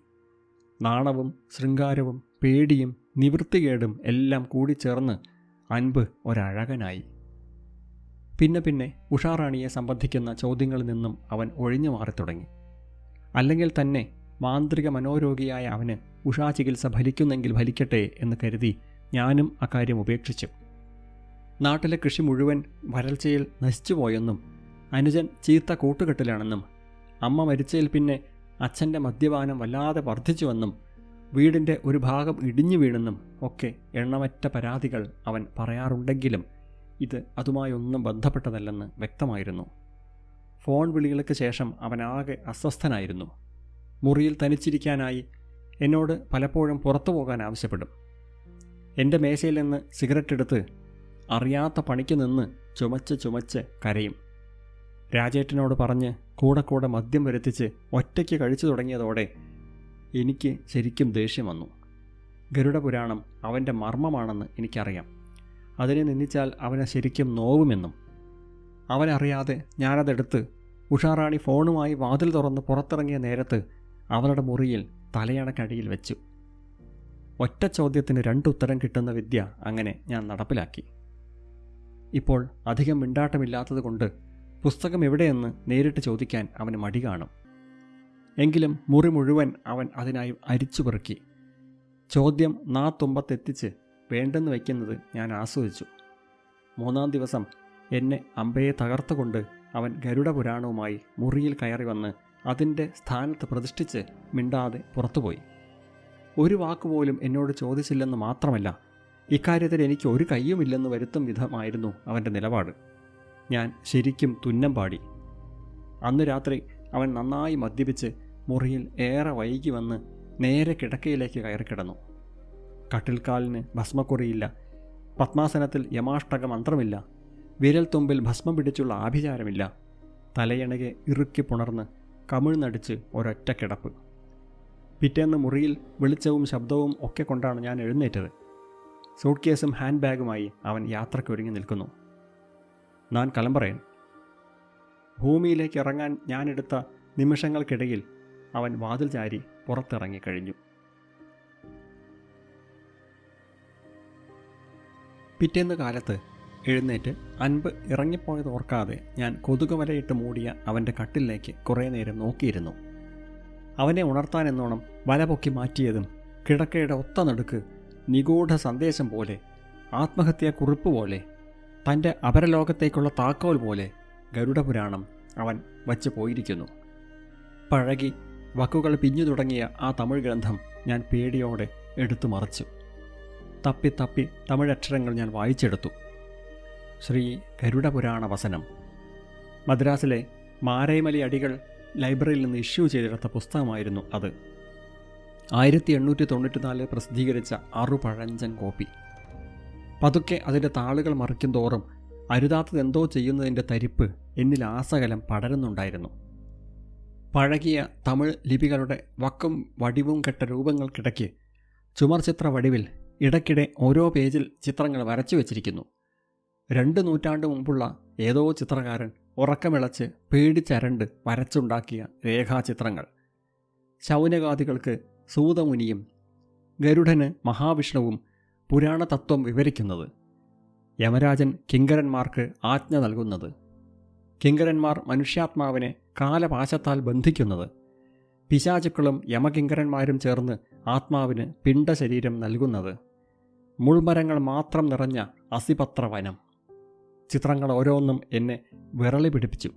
നാണവും ശൃംഗാരവും പേടിയും നിവൃത്തികേടും എല്ലാം കൂടിച്ചേർന്ന് അൻപ് ഒരഴകനായി. പിന്നെ ഉഷാറാണിയെ സംബന്ധിക്കുന്ന ചോദ്യങ്ങളിൽ നിന്നും അവൻ ഒഴിഞ്ഞു മാറിത്തുടങ്ങി. അല്ലെങ്കിൽ തന്നെ മാന്ത്രിക മനോരോഗിയായ അവന് ഉഷാ ചികിത്സ ഫലിക്കുന്നെങ്കിൽ ഫലിക്കട്ടെ എന്ന് കരുതി ഞാനും അക്കാര്യം ഉപേക്ഷിച്ചു. നാട്ടിലെ കൃഷി മുഴുവൻ വരൾച്ചയിൽ നശിച്ചുപോയെന്നും അനുജൻ ചീത്ത കൂട്ടുകെട്ടിലാണെന്നും അമ്മ മരിച്ചതിൽ പിന്നെ അച്ഛൻ്റെ മദ്യപാനം വല്ലാതെ വർദ്ധിച്ചുവെന്നും വീടിൻ്റെ ഒരു ഭാഗം ഇടിഞ്ഞു വീണെന്നും ഒക്കെ എണ്ണമറ്റ പരാതികൾ അവൻ പറയാറുണ്ടെങ്കിലും ഇത് അതുമായൊന്നും ബന്ധപ്പെട്ടതല്ലെന്ന് വ്യക്തമായിരുന്നു. ഫോൺ വിളികൾക്ക് ശേഷം അവനാകെ അസ്വസ്ഥനായിരുന്നു. മുറിയിൽ തനിച്ചിരിക്കാനായി എന്നോട് പലപ്പോഴും പുറത്തു പോകാൻ ആവശ്യപ്പെടും. എൻ്റെ മേശയിൽ നിന്ന് സിഗരറ്റ് എടുത്ത് അറിയാത്ത പണിക്ക് നിന്ന് ചുമച്ച് കരയും. രാജേട്ടനോട് പറഞ്ഞ് കൂടെ മദ്യം വരുത്തിച്ച് ഒറ്റയ്ക്ക് കഴിച്ചു തുടങ്ങിയതോടെ എനിക്ക് ശരിക്കും ദേഷ്യം വന്നു. ഗരുഡപുരാണം അവൻ്റെ മർമ്മമാണെന്ന് എനിക്കറിയാം. അതിനെ നിന്ദിച്ചാൽ അവനെ ശരിക്കും നോവുമെന്നും. അവനറിയാതെ ഞാനതെടുത്ത് ഉഷാറാണി ഫോണുമായി വാതിൽ തുറന്ന് പുറത്തിറങ്ങിയ നേരത്ത് അവളുടെ മുറിയിൽ തലയണക്കടിയിൽ വെച്ചു. ഒറ്റ ചോദ്യത്തിന് 2 ഉത്തരം കിട്ടുന്ന വിദ്യ അങ്ങനെ ഞാൻ നടപ്പിലാക്കി. ഇപ്പോൾ അധികം മിണ്ടാട്ടമില്ലാത്തതുകൊണ്ട് പുസ്തകം എവിടെയെന്ന് നേരിട്ട് ചോദിക്കാൻ അവന് മടി കാണും. എങ്കിലും മുറി മുഴുവൻ അവൻ അതിനായി അരിച്ചുപെറുക്കി. ചോദ്യം നാത്തുമ്പത്തെത്തിച്ച് വേണ്ടെന്ന് വയ്ക്കുന്നത് ഞാൻ ആസ്വദിച്ചു. 3-ാം ദിവസം എന്നെ അമ്പയെ തകർത്തുകൊണ്ട് അവൻ ഗരുഡപുരാണവുമായി മുറിയിൽ കയറി വന്ന് അതിൻ്റെ സ്ഥാനത്ത് പ്രതിഷ്ഠിച്ച് മിണ്ടാതെ പുറത്തുപോയി. ഒരു വാക്കുപോലും എന്നോട് ചോദിച്ചില്ലെന്ന് മാത്രമല്ല, ഇക്കാര്യത്തിൽ എനിക്ക് ഒരു കയ്യുമില്ലെന്ന് വരുത്തും വിധമായിരുന്നു അവൻ്റെ നിലപാട്. ഞാൻ ശരിക്കും തുന്നം പാടി. അന്ന് രാത്രി അവൻ നന്നായി മദ്യപിച്ച് മുറിയിൽ ഏറെ വൈകി വന്ന് നേരെ കിടക്കയിലേക്ക് കയറിക്കിടന്നു. കട്ടിൽക്കാലിന് ഭസ്മക്കുറിയില്ല, പത്മാസനത്തിൽ യമാഷ്ടക മന്ത്രമില്ല, വിരൽ തുമ്പിൽ ഭസ്മം പിടിച്ചുള്ള ആഭിചാരമില്ല. തലയണകെ ഇറുക്കി പുണർന്ന് കമിഴ്ന്നടിച്ച് ഒരൊറ്റ കിടപ്പ്. പിറ്റേന്ന് മുറിയിൽ വെളിച്ചവും ശബ്ദവും ഒക്കെ കൊണ്ടാണ് ഞാൻ എഴുന്നേറ്റത്. സൂട്ട് കേസും ഹാൻഡ് ബാഗുമായി അവൻ യാത്രയ്ക്കൊരുങ്ങി നിൽക്കുന്നു. ഞാൻ കലമ്പറയൻ. ഭൂമിയിലേക്ക് ഇറങ്ങാൻ ഞാനെടുത്ത നിമിഷങ്ങൾക്കിടയിൽ അവൻ വാതിൽ ചാരി പുറത്തിറങ്ങിക്കഴിഞ്ഞു. പിറ്റേന്ന് കാലത്ത് എഴുന്നേറ്റ് അൻപ് ഇറങ്ങിപ്പോയത് ഓർക്കാതെ ഞാൻ കൊതുകുവലയിട്ട് മൂടിയ അവൻ്റെ കട്ടിലേക്ക് കുറേ നേരം നോക്കിയിരുന്നു. അവനെ ഉണർത്താനെന്നോണം വല പൊക്കി മാറ്റിയതും കിടക്കയുടെ ഒത്ത നടുക്ക് നിഗൂഢ സന്ദേശം പോലെ, ആത്മഹത്യാക്കുറിപ്പ് പോലെ, തൻ്റെ അപരലോകത്തേക്കുള്ള താക്കോൽ പോലെ ഗരുഡപുരാണം അവൻ വച്ച് പോയിരിക്കുന്നു. പഴകി വക്കുകൾ പിഞ്ഞു തുടങ്ങിയ ആ തമിഴ് ഗ്രന്ഥം ഞാൻ പേടിയോടെ എടുത്തു മറിച്ചു. തപ്പി തമിഴക്ഷരങ്ങൾ ഞാൻ വായിച്ചെടുത്തു. ശ്രീ ഗരുഡപുരാണ വസനം. മദ്രാസിലെ മാരൈമലി അടികൾ ലൈബ്രറിയിൽ നിന്ന് ഇഷ്യൂ ചെയ്തെടുത്ത പുസ്തകമായിരുന്നു അത്. 1894 പ്രസിദ്ധീകരിച്ച 6 പഴഞ്ചൻ കോപ്പി. പതുക്കെ അതിൻ്റെ താളുകൾ മറിക്കും തോറും അരുതാത്തതെന്തോ ചെയ്യുന്നതിൻ്റെ തരിപ്പ് എന്നിൽ ആസകലം പടരുന്നുണ്ടായിരുന്നു. പഴകിയ തമിഴ് ലിപികളുടെ വക്കും വടിവും കെട്ട രൂപങ്ങൾക്കിടയ്ക്ക് ചുമർചിത്ര വടിവിൽ ഇടയ്ക്കിടെ ഓരോ പേജിൽ ചിത്രങ്ങൾ വരച്ചു വച്ചിരിക്കുന്നു. 2 നൂറ്റാണ്ട് മുമ്പുള്ള ഏതോ ചിത്രകാരൻ ഉറക്കമിളച്ച് പേടിച്ചരണ്ട് വരച്ചുണ്ടാക്കിയ രേഖാചിത്രങ്ങൾ. ശൗനകാദികൾക്ക് സൂതമുനിയും ഗരുഡന് മഹാവിഷ്ണുവും പുരാണ തത്വം വിവരിക്കുന്നത്, യമരാജൻ കിങ്കരന്മാർക്ക് ആജ്ഞ നൽകുന്നത്, കിങ്കരന്മാർ മനുഷ്യാത്മാവിനെ കാലപാശത്താൽ ബന്ധിക്കുന്നത്, പിശാചുക്കളും യമകിങ്കരന്മാരും ചേർന്ന് ആത്മാവിന് പിണ്ടശരീരം നൽകുന്നത്, മുൾമരങ്ങൾ മാത്രം നിറഞ്ഞ അസിപത്ര വനം. ചിത്രങ്ങൾ ഓരോന്നും എന്നെ വിറളി പിടിപ്പിച്ചു.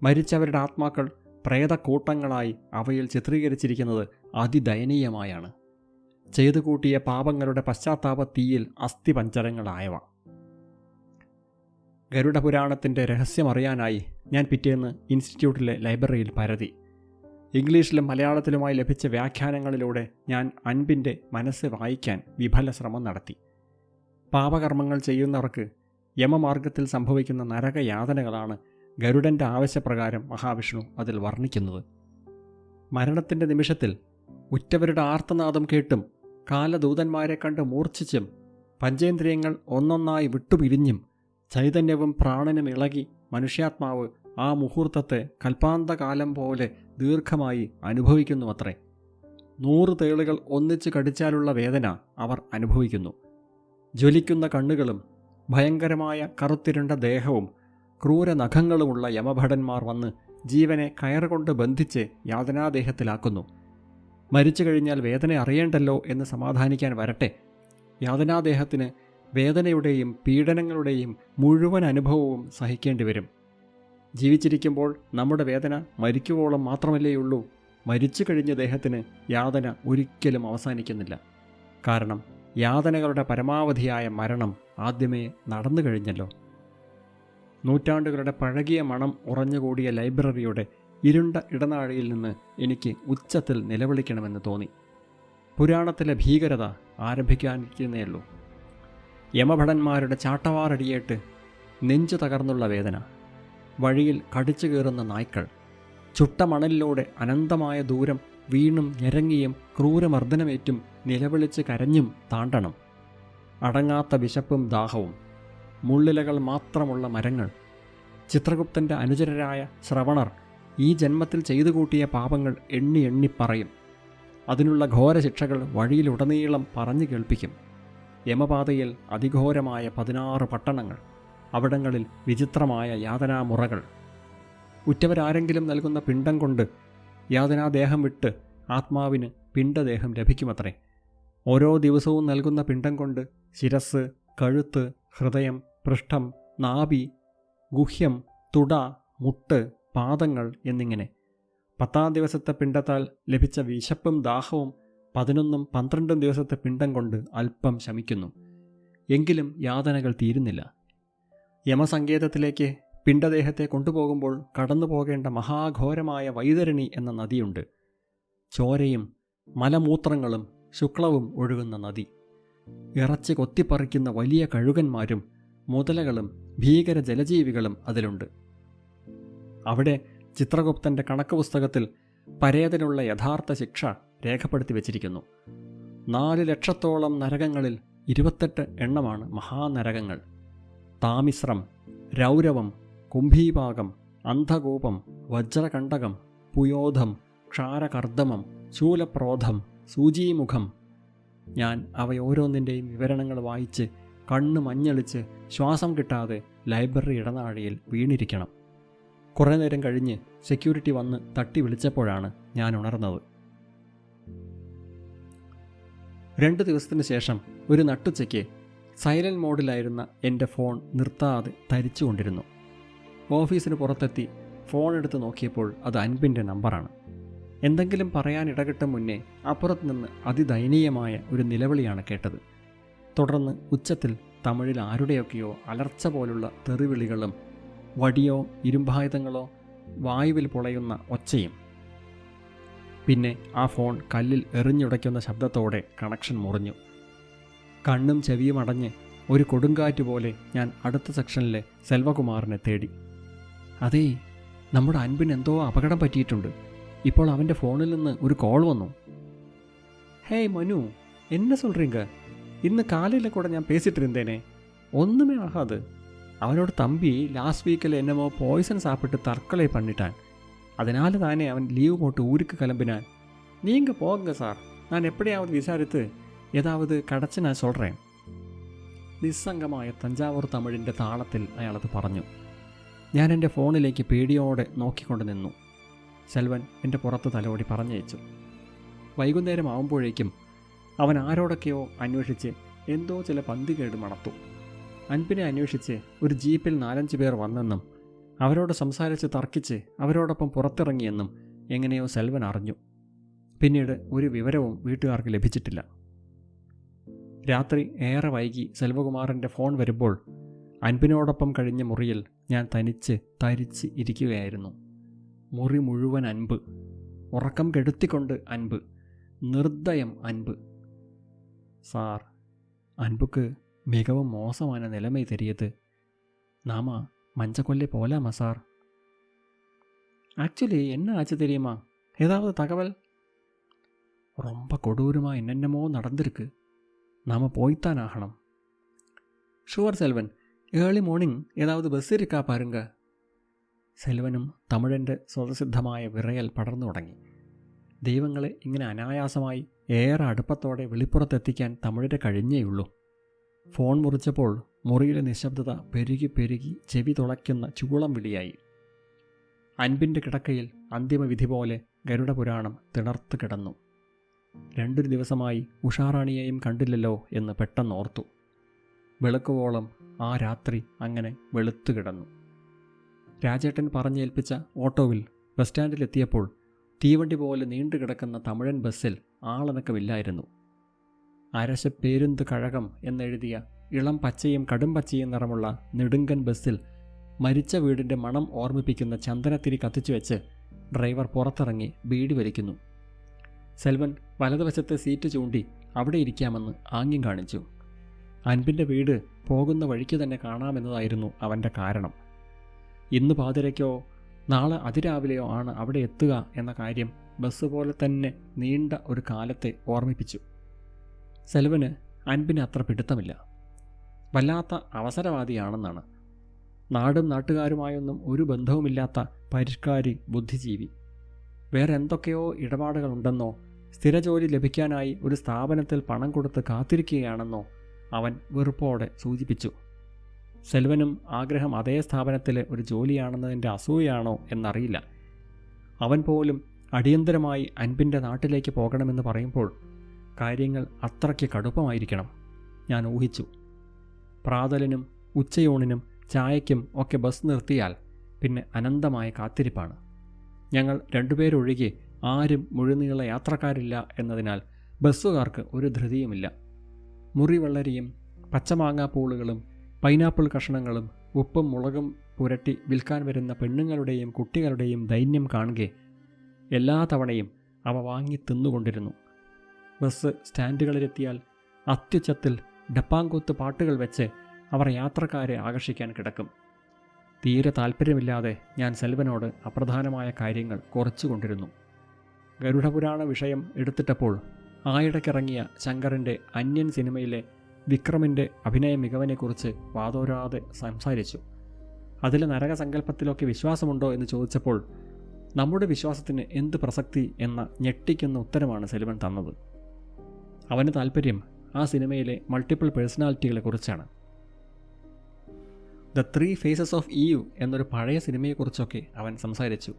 മരിച്ചവരുടെ ആത്മാക്കൾ പ്രേതക്കൂട്ടങ്ങളായി അവയിൽ ചിത്രീകരിച്ചിരിക്കുന്നത് അതിദയനീയമായാണ്. ചെയ്തു കൂട്ടിയ പാപങ്ങളുടെ പശ്ചാത്താപ തീയിൽ അസ്ഥിപഞ്ചരങ്ങളായവ. ഗരുഡപുരാണത്തിൻ്റെ രഹസ്യമറിയാനായി ഞാൻ പിറ്റേന്ന് ഇൻസ്റ്റിറ്റ്യൂട്ടിലെ ലൈബ്രറിയിൽ പരതി. ഇംഗ്ലീഷിലും മലയാളത്തിലുമായി ലഭിച്ച വ്യാഖ്യാനങ്ങളിലൂടെ ഞാൻ അൻപിൻ്റെ മനസ്സ് വായിക്കാൻ വിഫല ശ്രമം നടത്തി. പാപകർമ്മങ്ങൾ ചെയ്യുന്നവർക്ക് യമമാർഗത്തിൽ സംഭവിക്കുന്ന നരകയാതനകളാണ് ഗരുഡൻ്റെ ആവശ്യപ്രകാരം മഹാവിഷ്ണു അതിൽ വർണ്ണിക്കുന്നത്. മരണത്തിൻ്റെ നിമിഷത്തിൽ ഉറ്റവരുടെ ആർത്തനാദം കേട്ടും കാലദൂതന്മാരെ കണ്ട് മൂർച്ഛിച്ചും പഞ്ചേന്ദ്രിയങ്ങൾ ഒന്നൊന്നായി വിട്ടുപിരിഞ്ഞും ചൈതന്യവും പ്രാണനും ഇളകി മനുഷ്യാത്മാവ് ആ മുഹൂർത്തത്തെ കൽപ്പാന്തകാലം പോലെ ദീർഘമായി അനുഭവിക്കുന്നുവത്രേ. 100 തേളുകൾ ഒന്നിച്ച് കടിച്ചാലുള്ള വേദന അവർ അനുഭവിക്കുന്നു. ജ്വലിക്കുന്ന കണ്ണുകളും ഭയങ്കരമായ കറുത്തിരുണ്ട ദേഹവും ക്രൂര നഖങ്ങളുമുള്ള യമഭടന്മാർ വന്ന് ജീവനെ കയറുകൊണ്ട് ബന്ധിച്ച് യാതനാദേഹത്തിലാക്കുന്നു. മരിച്ചു കഴിഞ്ഞാൽ വേദന അറിയേണ്ടല്ലോ എന്ന് സമാധാനിക്കാൻ വരട്ടെ. യാതനാദേഹത്തിന് വേദനയുടെയും പീഡനങ്ങളുടെയും മുഴുവൻ അനുഭവവും സഹിക്കേണ്ടി വരും. ജീവിച്ചിരിക്കുമ്പോൾ നമ്മുടെ വേദന മരിക്കുവോളം മാത്രമല്ലേയുള്ളൂ. മരിച്ചു കഴിഞ്ഞ ദേഹത്തിന് യാതന ഒരിക്കലും അവസാനിക്കുന്നില്ല. കാരണം യാതനകളുടെ പരമാവധിയായ മരണം ആദ്യമേ നടന്നു കഴിഞ്ഞല്ലോ. നൂറ്റാണ്ടുകളുടെ പഴകിയ മണം ഉറഞ്ഞുകൂടിയ ലൈബ്രറിയുടെ ഇരുണ്ട ഇടനാഴിയിൽ നിന്ന് എനിക്ക് ഉച്ചത്തിൽ നിലവിളിക്കണമെന്ന് തോന്നി. പുരാണത്തിലെ ഭീകരത ആരംഭിക്കാനിരിക്കുന്നേയുള്ളൂ. യമഭടന്മാരുടെ ചാട്ടവാറടിയേറ്റ് നെഞ്ചു തകർന്നുള്ള വേദന, വഴിയിൽ കടിച്ചു കയറുന്ന നായ്ക്കൾ, ചുട്ട മണലിലൂടെ അനന്തമായ ദൂരം വീണും ഞെരങ്ങിയും ക്രൂരമർദ്ദനമേറ്റും നിലവിളിച്ച് കരഞ്ഞും താണ്ടണം. അടങ്ങാത്ത വിശപ്പും ദാഹവും, മുള്ളിലകൾ മാത്രമുള്ള മരങ്ങൾ. ചിത്രഗുപ്തൻ്റെ അനുചരരായ ശ്രവണർ ഈ ജന്മത്തിൽ ചെയ്തു കൂട്ടിയ പാപങ്ങൾ എണ്ണി എണ്ണി പറയും. അതിനുള്ള ഘോരശിക്ഷകൾ വഴിയിലുടനീളം പറഞ്ഞു കേൾപ്പിക്കും. യമപാതയിൽ അതിഘോരമായ 16 പട്ടണങ്ങൾ, അവിടങ്ങളിൽ വിചിത്രമായ യാതനാമുറകൾ. ഉറ്റവരാരെങ്കിലും നൽകുന്ന പിണ്ടം കൊണ്ട് യാതനാദേഹം വിട്ട് ആത്മാവിന് പിണ്ടദേഹം ലഭിക്കുമത്രേ. ഓരോ ദിവസവും നൽകുന്ന പിണ്ടം കൊണ്ട് ശിരസ്, കഴുത്ത്, ഹൃദയം, പൃഷ്ഠം, നാഭി, ഗുഹ്യം, തുട, മുട്ട്, പാദങ്ങൾ എന്നിങ്ങനെ 10-ാം ദിവസത്തെ പിണ്ടത്താൽ ലഭിച്ച വിശപ്പും ദാഹവും 11ഉം 12ഉം ദിവസത്തെ പിണ്ടം കൊണ്ട് അല്പം ശമിക്കുന്നു. എങ്കിലും യാതനകൾ തീരുന്നില്ല. യമസങ്കേതത്തിലേക്ക് പിണ്ടദേഹത്തെ കൊണ്ടുപോകുമ്പോൾ കടന്നു പോകേണ്ട മഹാഘോരമായ വൈതരണി എന്ന നദിയുണ്ട്. ചോരയും മലമൂത്രങ്ങളും ശുക്ലവും ഒഴുകുന്ന നദി. ഇറച്ചി കൊത്തിപ്പറിക്കുന്ന വലിയ കഴുകന്മാരും മുതലകളും ഭീകര ജലജീവികളും അതിലുണ്ട്. അവിടെ ചിത്രഗുപ്തൻ്റെ കണക്ക് പുസ്തകത്തിൽ പരേതനുള്ള യഥാർത്ഥ ശിക്ഷ രേഖപ്പെടുത്തി വച്ചിരിക്കുന്നു. 4 ലക്ഷത്തോളം നരകങ്ങളിൽ 28 എണ്ണമാണ് മഹാനരകങ്ങൾ. താമിശ്രം, രൗരവം, കുംഭീപാകം, അന്ധകൂപം, വജ്രകണ്ടകം, പുയോധം, ക്ഷാരകർദ്ദമം, ശൂലപ്രോധം, സൂചീമുഖം. ഞാൻ അവയോരോന്നിൻ്റെയും വിവരണങ്ങൾ വായിച്ച് കണ്ണ് മഞ്ഞളിച്ച് ശ്വാസം കിട്ടാതെ ലൈബ്രറി ഇടനാഴിയിൽ വീണിരിക്കണം. കുറേ നേരം കഴിഞ്ഞ് സെക്യൂരിറ്റി വന്ന് തട്ടി വിളിച്ചപ്പോഴാണ് ഞാൻ ഉണർന്നത്. 2 ദിവസത്തിന് ശേഷം ഒരു നട്ടുച്ചയ്ക്ക് സൈലൻറ്റ് മോഡിലായിരുന്ന എൻ്റെ ഫോൺ നിർത്താതെ തരിച്ചുകൊണ്ടിരുന്നു. ഓഫീസിന് പുറത്തെത്തി ഫോൺ എടുത്ത് നോക്കിയപ്പോൾ അത് അൻപിൻ്റെ നമ്പറാണ്. എന്തെങ്കിലും പറയാൻ ഇടകിട്ടും മുന്നേ അപ്പുറത്ത് നിന്ന് അതിദയനീയമായ ഒരു നിലവിളിയാണ് കേട്ടത്. തുടർന്ന് ഉച്ചത്തിൽ തമിഴിൽ ആരുടെയൊക്കെയോ അലർച്ച പോലുള്ള തെറിവിളികളും വടിയോ ഇരുമ്പായുധങ്ങളോ വായുവിൽ പൊളയുന്ന ഒച്ചയും. പിന്നെ ആ ഫോൺ കല്ലിൽ എറിഞ്ഞുടയ്ക്കുന്ന ശബ്ദത്തോടെ കണക്ഷൻ മുറിഞ്ഞു. കണ്ണും ചെവിയും അടഞ്ഞ് ഒരു കൊടുങ്കാറ്റ് പോലെ ഞാൻ അടുത്ത സെക്ഷനിലെ സെൽവകുമാറിനെ തേടി. അതേ, നമ്മുടെ അൻപിന് എന്തോ അപകടം പറ്റിയിട്ടുണ്ട്. ഇപ്പോൾ അവൻ്റെ ഫോണിൽ നിന്ന് ഒരു കോൾ വന്നു. ഹേയ് മനു, എന്നെ சொல்றீங்க? ഇന്ന് കാലയിൽ കൂടെ ഞാൻ പേസിട്ട് ഇരുന്നേനെ. ഒന്നുമേ ആകാത്. അവനോട് തമ്പി ലാസ്റ്റ് വീക്കിൽ എന്നമോ പോയിസൺ സാപ്പിട്ട് തർക്കலை பண்ணிட்டான். அதனால தானே அவன் லீவ் போட்டு ஊருக்கு கிளம்பினான். நீங்க போங்க சார், நான் எப்படியாவது விசாரித்து ஏதாவது കിടച്ച് ഞാൻ சொல்கிறேன். നിസ്സംഗമായ തഞ്ചാവൂർ തമിഴിൻ്റെ താളത്തിൽ അയാളത് പറഞ്ഞു. ഞാൻ എൻ്റെ ഫോണിലേക്ക് പേടിയോടെ നോക്കിക്കൊണ്ട് നിന്നു. സെൽവൻ എൻ്റെ പുറത്ത് തലോടി പറഞ്ഞയച്ചു. വൈകുന്നേരം ആവുമ്പോഴേക്കും അവൻ ആരോടൊക്കെയോ അന്വേഷിച്ച് എന്തോ ചില പന്തികേട് മണത്തു. അൻപിനെ അന്വേഷിച്ച് ഒരു ജീപ്പിൽ 4-5 പേർ വന്നെന്നും അവരോട് സംസാരിച്ച് തർക്കിച്ച് അവരോടൊപ്പം പുറത്തിറങ്ങിയെന്നും എങ്ങനെയോ സെൽവൻ അറിഞ്ഞു. പിന്നീട് ഒരു വിവരവും വീട്ടുകാർക്ക് ലഭിച്ചിട്ടില്ല. രാത്രി ഏറെ വൈകി സെൽവകുമാറിൻ്റെ ഫോൺ വരുമ്പോൾ അൻപിനോടൊപ്പം കഴിഞ്ഞ മുറിയിൽ ഞാൻ തരിച്ച് ഇരിക്കുകയായിരുന്നു. മുറി മുഴുവൻ അൻപ്, ഉറക്കം കെടുത്തിക്കൊണ്ട് അൻപ്, നിർദ്ദയം അൻപ്. സാർ, அன்புக்கு மிகவும் மோசமான நிலைமை தெரியுது. நாம மஞ்சக்கொல்லை போலாமா சார்? ஆக்சுவலி என்ன ஆச்சு தெரியுமா? ஏதாவது தகவல்? ரொம்ப கொடூரமாக என்னென்னமோ நடந்திருக்கு. நாம் போய்த்தான் ஆகணும். ഷുവർ സെൽവൻ, ഏർലി മോർണിംഗ് ഏതാവത് ബസ് ഇരിക്കാ പാരുങ്ക. സെൽവനും തമിഴൻ്റെ സ്വതസിദ്ധമായ വിറയൽ പടർന്നു തുടങ്ങി. ദൈവങ്ങളെ ഇങ്ങനെ അനായാസമായി ഏറെ അടുപ്പത്തോടെ വെളിപ്പുറത്തെത്തിക്കാൻ തമിഴിന് കഴിഞ്ഞേയുള്ളൂ. ഫോൺ മുറിച്ചപ്പോൾ മുറിയിലെ നിശബ്ദത പെരുകി പെരുകി ചെവി തുളയ്ക്കുന്ന ചൂളം വിളിയായി. അൻപിൻ്റെ കിടക്കയിൽ അന്തിമവിധി പോലെ ഗരുഡപുരാണം തിണർത്ത് കിടന്നു. 2 ദിവസമായി ഉഷാറാണിയെയും കണ്ടില്ലല്ലോ എന്ന് പെട്ടെന്നോർത്തു. വെളുക്കുവോളം ആ രാത്രി അങ്ങനെ വെളുത്തു കിടന്നു. രാജേട്ടൻ പറഞ്ഞേൽപ്പിച്ച ഓട്ടോവിൽ ബസ് സ്റ്റാൻഡിലെത്തിയപ്പോൾ തീവണ്ടി പോലെ നീണ്ടുകിടക്കുന്ന തമിഴൻ ബസ്സിൽ ആളനക്കമില്ലായിരുന്നു. അരശപ്പേരുന്ത് കഴകം എന്നെഴുതിയ ഇളം പച്ചയും കടും പച്ചയും നിറമുള്ള നെടുങ്കൻ ബസ്സിൽ മരിച്ച വീടിൻ്റെ മണം ഓർമ്മിപ്പിക്കുന്ന ചന്ദനത്തിരി കത്തിച്ചു വെച്ച് ഡ്രൈവർ പുറത്തിറങ്ങി ബീഡി വലിക്കുന്നു. സെൽവൻ വലതുവശത്തെ സീറ്റ് ചൂണ്ടി അവിടെ ഇരിക്കാമെന്ന് ആംഗ്യം കാണിച്ചു. അൻപിൻ്റെ വീട് പോകുന്ന വഴിക്ക് തന്നെ കാണാമെന്നതായിരുന്നു അവൻ്റെ കാരണം. ഇന്ന് പാതിരയ്ക്കോ നാളെ അതിരാവിലെയോ ആണ് അവിടെ എത്തുക എന്ന കാര്യം ബസ് പോലെ തന്നെ നീണ്ട ഒരു കാലത്തെ ഓർമ്മിപ്പിച്ചു. സെൽവന് അൻപിന് അത്ര പിടുത്തമില്ല. വല്ലാത്ത അവസരവാദിയാണെന്നാണ്. നാടും നാട്ടുകാരുമായൊന്നും ഒരു ബന്ധവുമില്ലാത്ത പരിഷ്കാരി ബുദ്ധിജീവി. വേറെ എന്തൊക്കെയോ ഇടപാടുകളുണ്ടെന്നോ സ്ഥിരജോലി ലഭിക്കാനായി ഒരു സ്ഥാപനത്തിൽ പണം കൊടുത്ത് കാത്തിരിക്കുകയാണെന്നോ അവൻ വെറുപ്പോടെ സൂചിപ്പിച്ചു. സെൽവനും ആഗ്രഹം അതേ സ്ഥാപനത്തിലെ ഒരു ജോലിയാണെന്നതിൻ്റെ അസൂയാണോ എന്നറിയില്ല. അവൻ പോലും അടിയന്തരമായി അൻപിൻ്റെ നാട്ടിലേക്ക് പോകണമെന്ന് പറയുമ്പോൾ കാര്യങ്ങൾ അത്രയ്ക്ക് കടുപ്പമായിരിക്കണം ഞാൻ ഊഹിച്ചു. പ്രാതലിനും ഉച്ചയൂണിനും ചായയ്ക്കും ഒക്കെ ബസ് നിർത്തിയാൽ പിന്നെ അനന്തമായ കാത്തിരിപ്പാണ്. ഞങ്ങൾ രണ്ടുപേരൊഴികെ ആരും മുഴുനീള യാത്രക്കാരില്ല എന്നതിനാൽ ബസ്സുകാർക്ക് ഒരു ധൃതിയുമില്ല. മുറിവെള്ളരിയും പച്ചമാങ്ങാപ്പൂളുകളും പൈനാപ്പിൾ കഷണങ്ങളും ഉപ്പും മുളകും പുരട്ടി വിൽക്കാൻ വരുന്ന പെണ്ണുങ്ങളുടെയും കുട്ടികളുടെയും ദൈന്യം കാണുകെ എല്ലാ തവണയും അവ വാങ്ങി തിന്നുകൊണ്ടിരുന്നു. ബസ് സ്റ്റാൻഡുകളിലെത്തിയാൽ അത്യുച്ചത്തിൽ ഡപ്പാങ്കൂത്ത് പാട്ടുകൾ വെച്ച് അവർ യാത്രക്കാരെ ആകർഷിക്കാൻ കിടക്കും. തീരെ താല്പര്യമില്ലാതെ ഞാൻ സെൽവനോട് അപ്രധാനമായ കാര്യങ്ങൾ കുറച്ചുകൊണ്ടിരുന്നു. ഗരുഡപുരാണ വിഷയം എടുത്തിട്ടപ്പോൾ ആയിടയ്ക്കിറങ്ങിയ ശങ്കറിൻ്റെ അന്യൻ സിനിമയിലെ വിക്രമിൻ്റെ അഭിനയ മികവിനെക്കുറിച്ച് വാതോരാതെ സംസാരിച്ചു. അതിലെ നരകസങ്കല്പത്തിലൊക്കെ വിശ്വാസമുണ്ടോ എന്ന് ചോദിച്ചപ്പോൾ നമ്മുടെ വിശ്വാസത്തിന് എന്ത് പ്രസക്തി എന്ന ഞെട്ടിക്കുന്ന ഉത്തരമാണ് സെൽവൻ തന്നത്. അവന് താല്പര്യം ആ സിനിമയിലെ മൾട്ടിപ്പിൾ പേഴ്സണാലിറ്റികളെക്കുറിച്ചാണ്. ദ 3 ഫേസസ് ഓഫ് ഈവ് എന്നൊരു പഴയ സിനിമയെക്കുറിച്ചൊക്കെ അവൻ സംസാരിച്ചു.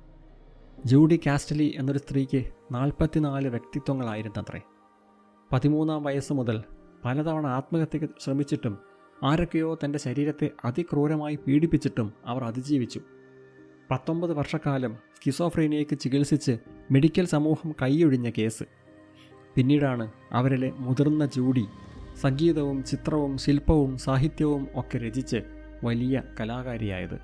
ജൂഡി കാസ്റ്റലി എന്നൊരു സ്ത്രീക്ക് 44 വ്യക്തിത്വങ്ങളായിരുന്നത്രേ. 13-ാം വയസ്സ് മുതൽ പലതവണ ആത്മഹത്യക്ക് ശ്രമിച്ചിട്ടും ആരൊക്കെയോ തൻ്റെ ശരീരത്തെ അതിക്രൂരമായി പീഡിപ്പിച്ചിട്ടും അവർ അതിജീവിച്ചു. 19 വർഷക്കാലം സ്കിസോഫ്രീനിയയ്ക്ക് ചികിത്സിച്ച് മെഡിക്കൽ സമൂഹം കൈയൊഴിഞ്ഞ കേസ്. പിന്നീടാണ് അവരിലെ മുതിർന്ന ജൂഡി സംഗീതവും ചിത്രവും ശില്പവും സാഹിത്യവും ഒക്കെ രചിച്ച് വലിയ കലാകാരിയായത്.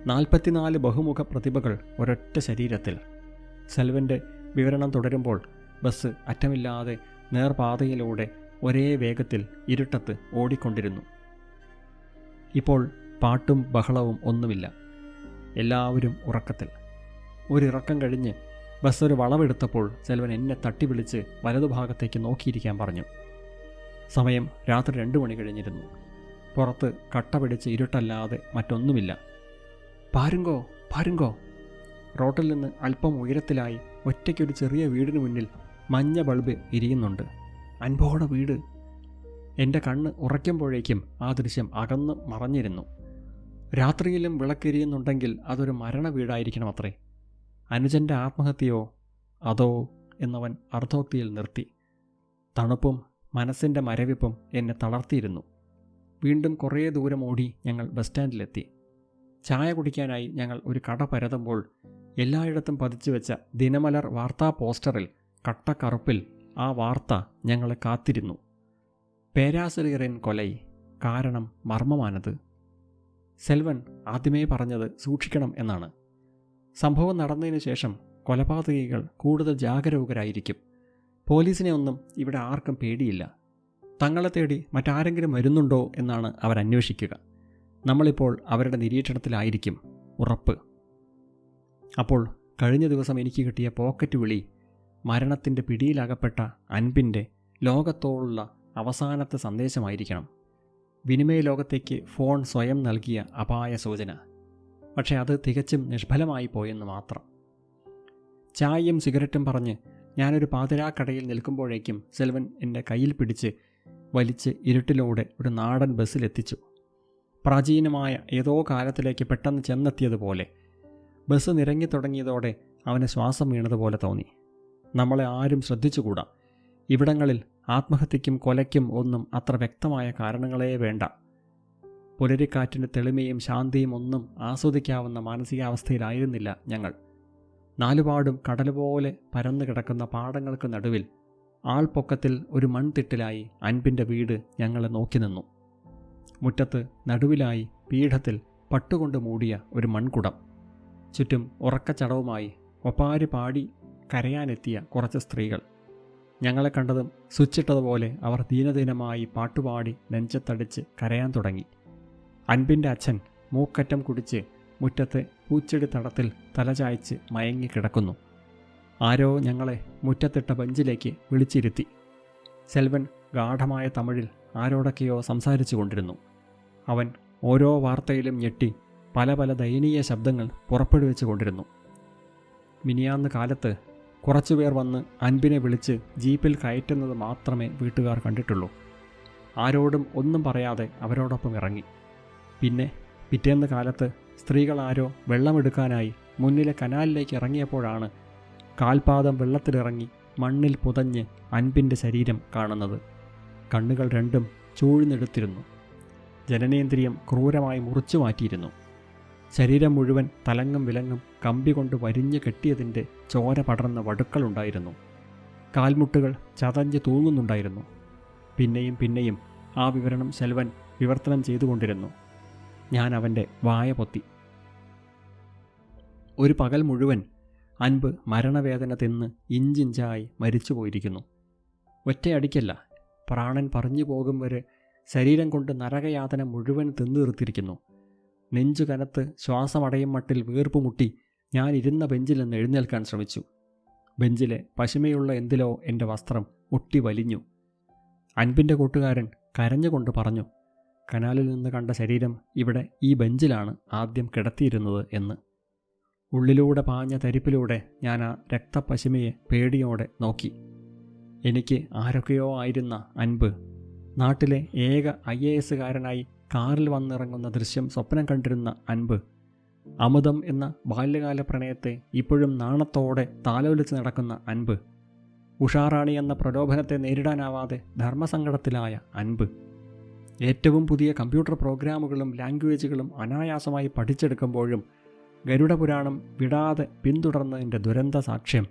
44 ബഹുമുഖ പ്രതിഭകൾ ഒരൊറ്റ ശരീരത്തിൽ. സെൽവൻ്റെ വിവരണം തുടരുമ്പോൾ ബസ് അറ്റമില്ലാതെ നേർപാതയിലൂടെ ഒരേ വേഗത്തിൽ ഇരുട്ടത്ത് ഓടിക്കൊണ്ടിരുന്നു. ഇപ്പോൾ പാട്ടും ബഹളവും ഒന്നുമില്ല. എല്ലാവരും ഉറക്കത്തിൽ. ഒരിറക്കം കഴിഞ്ഞ് ബസ് ഒരു വളവെടുത്തപ്പോൾ സെൽവൻ എന്നെ തട്ടി വിളിച്ച് വലതുഭാഗത്തേക്ക് നോക്കിയിരിക്കാൻ പറഞ്ഞു. സമയം രാത്രി 2 മണി കഴിഞ്ഞിരുന്നു. പുറത്ത് കട്ട പിടിച്ച് ഇരുട്ടല്ലാതെ മറ്റൊന്നുമില്ല. പാരുങ്കോ പാരുങ്കോ. റോട്ടിൽ നിന്ന് അല്പം ഉയരത്തിലായി ഒറ്റയ്ക്കൊരു ചെറിയ വീടിന് മുന്നിൽ മഞ്ഞ ബൾബ് എരിയുന്നുണ്ട്. അൻപോടെ വീട്. എൻ്റെ കണ്ണ് ഉറയ്ക്കുമ്പോഴേക്കും ആ ദൃശ്യം അകന്ന് മറഞ്ഞിരുന്നു. രാത്രിയിലും വിളക്കെരിയുന്നുണ്ടെങ്കിൽ അതൊരു മരണ വീടായിരിക്കണം അത്രേ. അനുജൻ്റെ ആത്മഹത്യയോ അതോ എന്നവൻ അർദ്ധോക്തിയിൽ നിർത്തി. തണുപ്പും മനസ്സിൻ്റെ മരവിപ്പും എന്നെ തളർത്തിയിരുന്നു. വീണ്ടും കുറേ ദൂരം ഓടി ഞങ്ങൾ ബസ് സ്റ്റാൻഡിലെത്തി. ചായ കുടിക്കാനായി ഞങ്ങൾ ഒരു കട പരതുമ്പോൾ എല്ലായിടത്തും പതിച്ചു വെച്ച ദിനമലർ വാർത്താ പോസ്റ്ററിൽ കട്ടക്കറുപ്പിൽ ആ വാർത്ത ഞങ്ങളെ കാത്തിരുന്നു. പേരാസിറിയറിൻ കൊലൈ, കാരണം മർമ്മമാനത്. സെൽവൻ ആദ്യമേ പറഞ്ഞത് സൂക്ഷിക്കണം എന്നാണ്. സംഭവം നടന്നതിന് ശേഷം കൊലപാതകികൾ കൂടുതൽ ജാഗരൂകരായിരിക്കും. പോലീസിനെ ഒന്നും ഇവിടെ ആർക്കും പേടിയില്ല. തങ്ങളെ തേടി മറ്റാരെങ്കിലും വരുന്നുണ്ടോ എന്നാണ് അവരന്വേഷിക്കുക. നമ്മളിപ്പോൾ അവരുടെ നിരീക്ഷണത്തിലായിരിക്കും, ഉറപ്പ്. അപ്പോൾ കഴിഞ്ഞ ദിവസം എനിക്ക് കിട്ടിയ പോക്കറ്റ് വിളി മരണത്തിൻ്റെ പിടിയിലകപ്പെട്ട അൻപിൻ്റെ ലോകത്തോടുള്ള അവസാനത്തെ സന്ദേശമായിരിക്കണം. വിനിമയ ലോകത്തേക്ക് ഫോൺ സ്വയം നൽകിയ അപായ സൂചന. പക്ഷെ അത് തികച്ചും നിഷ്ഫലമായി പോയെന്ന് മാത്രം. ചായയും സിഗരറ്റും പറഞ്ഞ് ഞാനൊരു പാതിരാക്കടയിൽ നിൽക്കുമ്പോഴേക്കും സെൽവൻ എൻ്റെ കയ്യിൽ പിടിച്ച് വലിച്ച് ഇരുട്ടിലൂടെ ഒരു നാടൻ ബസ്സിലെത്തിച്ചു. പ്രാചീനമായ ഏതോ കാലത്തിലേക്ക് പെട്ടെന്ന് ചെന്നെത്തിയതുപോലെ. ബസ് നിരങ്ങി തുടങ്ങിയതോടെ അവന് ശ്വാസം വീണതുപോലെ തോന്നി. നമ്മളെ ആരും ശ്രദ്ധിച്ചുകൂടാ. ഇവിടങ്ങളിൽ ആത്മഹത്യയ്ക്കും കൊലയ്ക്കും ഒന്നും അത്ര വ്യക്തമായ കാരണങ്ങളേ വേണ്ട. പുലരിക്കാറ്റിൻ്റെ തെളിമയും ശാന്തിയും ഒന്നും ആസ്വദിക്കാവുന്ന മാനസികാവസ്ഥയിലായിരുന്നില്ല ഞങ്ങൾ. നാലുപാടും കടൽ പോലെ പരന്നു കിടക്കുന്ന പാടങ്ങൾക്ക് നടുവിൽ ആൾപ്പൊക്കത്തിൽ ഒരു മൺതിട്ടിലായി അൻപിൻ്റെ വീട് ഞങ്ങളെ നോക്കി നിന്നു. മുറ്റത്ത് നടുവിലായി പീഠത്തിൽ പട്ടുകൊണ്ട് മൂടിയ ഒരു മൺകുടം. ചുറ്റും ഉറക്കച്ചടവുമായി ഒപ്പാരി പാടി കരയാനെത്തിയ കുറച്ച് സ്ത്രീകൾ. ഞങ്ങളെ കണ്ടതും സ്വിച്ചിട്ടതുപോലെ അവർ ദീനദീനമായി പാട്ടുപാടി നെഞ്ചത്തടിച്ച് കരയാൻ തുടങ്ങി. അൻപിൻ്റെ അച്ഛൻ മൂക്കറ്റം കുടിച്ച് മുറ്റത്തെ പൂച്ചെടി തടത്തിൽ തലചായ്ച്ച് മയങ്ങിക്കിടക്കുന്നു. ആരോ ഞങ്ങളെ മുറ്റത്തിട്ട ബെഞ്ചിലേക്ക് വിളിച്ചിരുത്തി. സെൽവൻ ഗാഠമായ തമിഴിൽ ആരോടൊക്കെയോ സംസാരിച്ചു കൊണ്ടിരുന്നു. അവൻ ഓരോ വാർത്തയിലും ഞെട്ടി പല പല ദയനീയ ശബ്ദങ്ങൾ പുറപ്പെടുവിച്ചു കൊണ്ടിരുന്നു. മിനിയാന്ന് കാലത്ത് കുറച്ചുപേർ വന്ന് അൻപിനെ വിളിച്ച് ജീപ്പിൽ കയറ്റുന്നത് മാത്രമേ വീട്ടുകാർ കണ്ടിട്ടുള്ളൂ. ആരോടും ഒന്നും പറയാതെ അവരോടൊപ്പം ഇറങ്ങി. പിന്നെ പിറ്റേന്ന് കാലത്ത് സ്ത്രീകളാരോ വെള്ളമെടുക്കാനായി മുന്നിലെ കനാലിലേക്ക് ഇറങ്ങിയപ്പോഴാണ് കാൽപാദം വെള്ളത്തിലിറങ്ങി മണ്ണിൽ പുതഞ്ഞ് അൻപിൻ്റെ ശരീരം കാണുന്നത്. കണ്ണുകൾ രണ്ടും ചൂഴ്ന്നെടുത്തിരുന്നു. ജനനേന്ദ്രിയം ക്രൂരമായി മുറിച്ചു മാറ്റിയിരുന്നു. ശരീരം മുഴുവൻ തലങ്ങും വിലങ്ങും കമ്പി കൊണ്ട് വരിഞ്ഞു കെട്ടിയതിൻ്റെ ചോര പടർന്ന വടുക്കളുണ്ടായിരുന്നു. കാൽമുട്ടുകൾ ചതഞ്ഞ് തൂങ്ങുന്നുണ്ടായിരുന്നു. പിന്നെയും പിന്നെയും ആ വിവരണം സെൽവൻ വിവർത്തനം ചെയ്തുകൊണ്ടിരുന്നു. ഞാൻ അവൻ്റെ വായ പൊത്തി. ഒരു പകൽ മുഴുവൻ അൻപ് മരണവേദന തിന്ന് ഇഞ്ചിഞ്ചായി മരിച്ചു പോയിരിക്കുന്നു. ഒറ്റയടിക്കല്ല, പ്രാണൻ പറഞ്ഞു പോകും വരെ ശരീരം കൊണ്ട് നരകയാതന മുഴുവൻ തിന്നു തീർത്തിരിക്കുന്നു. നെഞ്ചു കനത്ത് ശ്വാസമടയും മട്ടിൽ വീർപ്പുമുട്ടി ഞാൻ ഇരുന്ന ബെഞ്ചിൽ നിന്ന് എഴുന്നേൽക്കാൻ ശ്രമിച്ചു. ബെഞ്ചിലെ പശിമയുള്ള എന്തിലോ എൻ്റെ വസ്ത്രം ഒട്ടി വലിഞ്ഞു. അൻപിൻ്റെ കൂട്ടുകാരൻ കരഞ്ഞുകൊണ്ട് പറഞ്ഞു, കനാലിൽ നിന്ന് കണ്ട ശരീരം ഇവിടെ ഈ ബെഞ്ചിലാണ് ആദ്യം കിടത്തിയിരുന്നത് എന്ന്. ഉള്ളിലൂടെ പാഞ്ഞ തരിപ്പിലൂടെ ഞാൻ ആ രക്തപ്പശിമയെ പേടിയോടെ നോക്കി. എനിക്ക് ആരൊക്കെയോ ആയിരുന്ന അൻപ് നാട്ടിലെ ഏക IAS-കാരനായി കാറിൽ വന്നിറങ്ങുന്ന ദൃശ്യം സ്വപ്നം കണ്ടിരുന്ന അൻപ്, അമുദം എന്ന ബാല്യകാല പ്രണയത്തെ ഇപ്പോഴും നാണത്തോടെ താലോലിച്ച് നടക്കുന്ന അൻപ്, ഉഷാറാണി എന്ന പ്രലോഭനത്തെ നേരിടാനാവാതെ ധർമ്മസങ്കടത്തിലായ അൻപ്, ഏറ്റവും പുതിയ കമ്പ്യൂട്ടർ പ്രോഗ്രാമുകളും ലാംഗ്വേജുകളും അനായാസമായി പഠിച്ചെടുക്കുമ്പോഴും ഗരുഡപുരാണം വിടാതെ പിന്തുടർന്നതിൻ്റെ ദുരന്ത സാക്ഷ്യം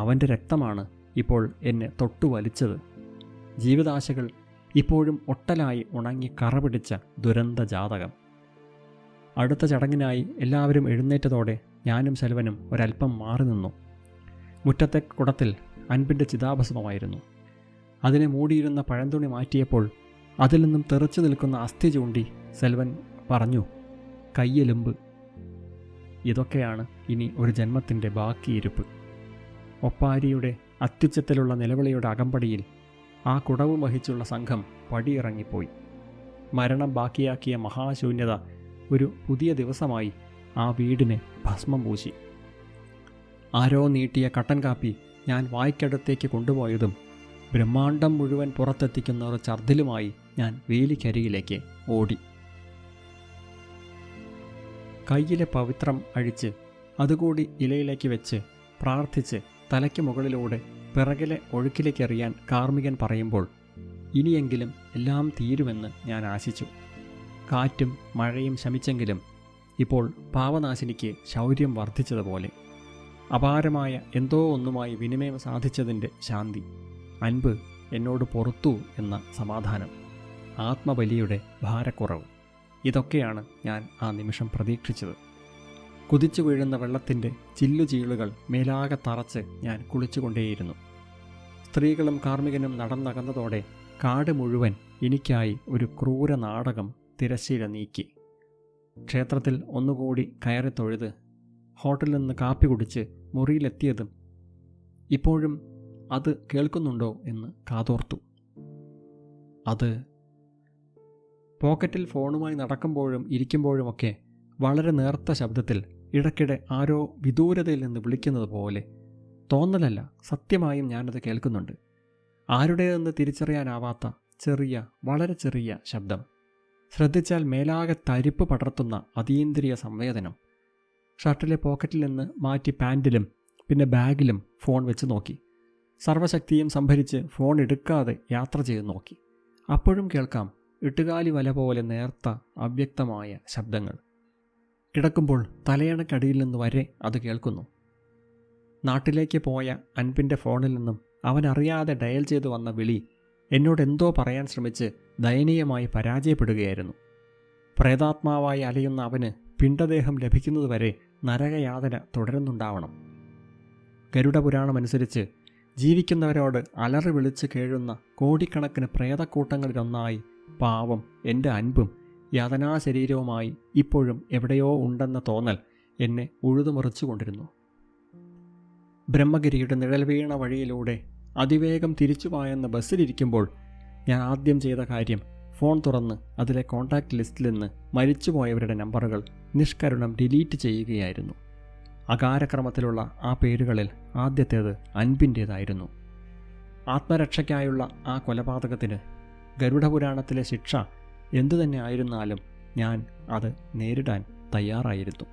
അവൻ്റെ രക്തമാണ് ഇപ്പോൾ എന്നെ തൊട്ടു വലിച്ചത്. ജീവിതാശകൾ ഇപ്പോഴും ഒട്ടലായി ഉണങ്ങി കറപിടിച്ച ദുരന്ത ജാതകം. അടുത്ത ചടങ്ങിനായി എല്ലാവരും എഴുന്നേറ്റതോടെ ഞാനും സെൽവനും ഒരൽപ്പം മാറി നിന്നു. മുറ്റത്തെ കുടത്തിൽ അൻപിൻ്റെ ചിതാഭസ്മമായിരുന്നു. അതിനെ മൂടിയിരുന്ന പഴന്തുണി മാറ്റിയപ്പോൾ അതിൽ നിന്നും തെറിച്ചു നിൽക്കുന്ന അസ്ഥി ചൂണ്ടി സെൽവൻ പറഞ്ഞു, കയ്യെലുമ്പ്. ഇതൊക്കെയാണ് ഇനി ഒരു ജന്മത്തിൻ്റെ ബാക്കിയിരിപ്പ്. ഒപ്പാരിയുടെ അത്യുച്ചത്തിലുള്ള നിലവിളിയുടെ അകമ്പടിയിൽ ആ കുടവും വഹിച്ചുള്ള സംഘം പടിയിറങ്ങിപ്പോയി. മരണം ബാക്കിയാക്കിയ മഹാശൂന്യത ഒരു പുതിയ ദിവസമായി ആ വീടിനെ ഭസ്മം പൂശി. ആരോ നീട്ടിയ കട്ടൻ കാപ്പി ഞാൻ വായ്ക്കടുത്തേക്ക് കൊണ്ടുപോയതും ബ്രഹ്മാണ്ടം മുഴുവൻ പുറത്തെത്തിക്കുന്ന ഒരു ഛർദിലുമായി ഞാൻ വേലിക്കരിയിലേക്ക് ഓടി. കയ്യിലെ പവിത്രം അഴിച്ച് അതുകൂടി ഇലയിലേക്ക് വെച്ച് പ്രാർത്ഥിച്ച് തലയ്ക്ക് മുകളിലൂടെ പിറകിലെ ഒഴുക്കിലേക്കെറിയാൻ കാർമികൻ പറയുമ്പോൾ ഇനിയെങ്കിലും എല്ലാം തീരുമെന്ന് ഞാൻ ആശിച്ചു. കാറ്റും മഴയും ശമിച്ചെങ്കിലും ഇപ്പോൾ പാവനാശിനിക്ക് ശൗര്യം വർദ്ധിച്ചതുപോലെ അപാരമായ എന്തോ ഒന്നുമായി വിനിമയം സാധിച്ചതിൻ്റെ ശാന്തി, അൻപ് എന്നോട് പൊറുത്തു എന്ന സമാധാനം, ആത്മബലിയുടെ ഭാരക്കുറവ്, ഇതൊക്കെയാണ് ഞാൻ ആ നിമിഷം പ്രതീക്ഷിച്ചത്. കുതിച്ചു വീഴുന്ന വെള്ളത്തിൻ്റെ ചില്ലുചീളുകൾ മേലാകെ തറച്ച് ഞാൻ കുളിച്ചുകൊണ്ടേയിരുന്നു. സ്ത്രീകളും കാർമികനും നടന്നകന്നതോടെ കാട് മുഴുവൻ എനിക്കായി ഒരു ക്രൂര നാടകം തിരശ്ശീല നീക്കി. ക്ഷേത്രത്തിൽ ഒന്നുകൂടി കയറി തൊഴുത് ഹോട്ടലിൽ നിന്ന് കാപ്പി കുടിച്ച് മുറിയിലെത്തിയതും ഇപ്പോഴും അത് കേൾക്കുന്നുണ്ടോ എന്ന് കാതോർത്തു. അത് പോക്കറ്റിൽ ഫോണുമായി നടക്കുമ്പോഴും ഇരിക്കുമ്പോഴുമൊക്കെ വളരെ നേർത്ത ശബ്ദത്തിൽ ഇടയ്ക്കിടെ ആരോ വിദൂരതയിൽ നിന്ന് വിളിക്കുന്നത് പോലെ. തോന്നലല്ല, സത്യമായും ഞാനത് കേൾക്കുന്നുണ്ട്. ആരുടേതെന്ന് തിരിച്ചറിയാനാവാത്ത ചെറിയ, വളരെ ചെറിയ ശബ്ദം. ശ്രദ്ധിച്ചാൽ മേലാകെ തരിപ്പ് പടർത്തുന്ന അതീന്ദ്രിയ സംവേദനം. ഷർട്ടിലെ പോക്കറ്റിൽ നിന്ന് മാറ്റി പാൻറ്റിലും പിന്നെ ബാഗിലും ഫോൺ വെച്ച് നോക്കി. സർവശക്തിയും സംഭരിച്ച് ഫോൺ എടുക്കാതെ യാത്ര ചെയ്തു നോക്കി. അപ്പോഴും കേൾക്കാം ഇട്ടുകാലി വല പോലെ നേർത്ത അവ്യക്തമായ ശബ്ദങ്ങൾ. കിടക്കുമ്പോൾ തലയണക്കടിയിൽ നിന്ന് വരെ അത് കേൾക്കുന്നു. നാട്ടിലേക്ക് പോയ അൻപിൻ്റെ ഫോണിൽ നിന്നും അവനറിയാതെ ഡയൽ ചെയ്തു വന്ന വിളി എന്നോട് എന്തോ പറയാൻ ശ്രമിച്ച് ദയനീയമായി പരാജയപ്പെടുകയായിരുന്നു. പ്രേതാത്മാവായി അലയുന്ന അവന് പിണ്ടദേഹം ലഭിക്കുന്നതുവരെ നരകയാതന തുടരുന്നുണ്ടാവണം. ഗരുഡപുരാണമനുസരിച്ച് ജീവിക്കുന്നവരോട് അലറി വിളിച്ച് കേഴുന്ന കോടിക്കണക്കിന് പ്രേതക്കൂട്ടങ്ങളിലൊന്നായി പാവം എൻ്റെ അൻപും യാതനാശരീരവുമായി ഇപ്പോഴും എവിടെയോ ഉണ്ടെന്ന തോന്നൽ എന്നെ ഉഴുതുമറിച്ചുകൊണ്ടിരുന്നു. ബ്രഹ്മഗിരിയുടെ നിഴൽ വീണ വഴിയിലൂടെ അതിവേഗം തിരിച്ചുപായെന്ന ബസ്സിലിരിക്കുമ്പോൾ ഞാൻ ആദ്യം ചെയ്ത കാര്യം ഫോൺ തുറന്ന് അതിലെ കോൺടാക്റ്റ് ലിസ്റ്റിൽ നിന്ന് മരിച്ചുപോയവരുടെ നമ്പറുകൾ നിഷ്കരുണം ഡിലീറ്റ് ചെയ്യുകയായിരുന്നു. അകാരക്രമത്തിലുള്ള ആ പേരുകളിൽ ആദ്യത്തേത് അൻപിൻ്റേതായിരുന്നു. ആത്മരക്ഷയ്ക്കായുള്ള ആ കൊലപാതകത്തിന് ഗരുഡപുരാണത്തിലെ ശിക്ഷ എന്തുതന്നെ ആയിരുന്നാലും ഞാൻ അത് നേരിടാൻ തയ്യാറായിരുന്നു.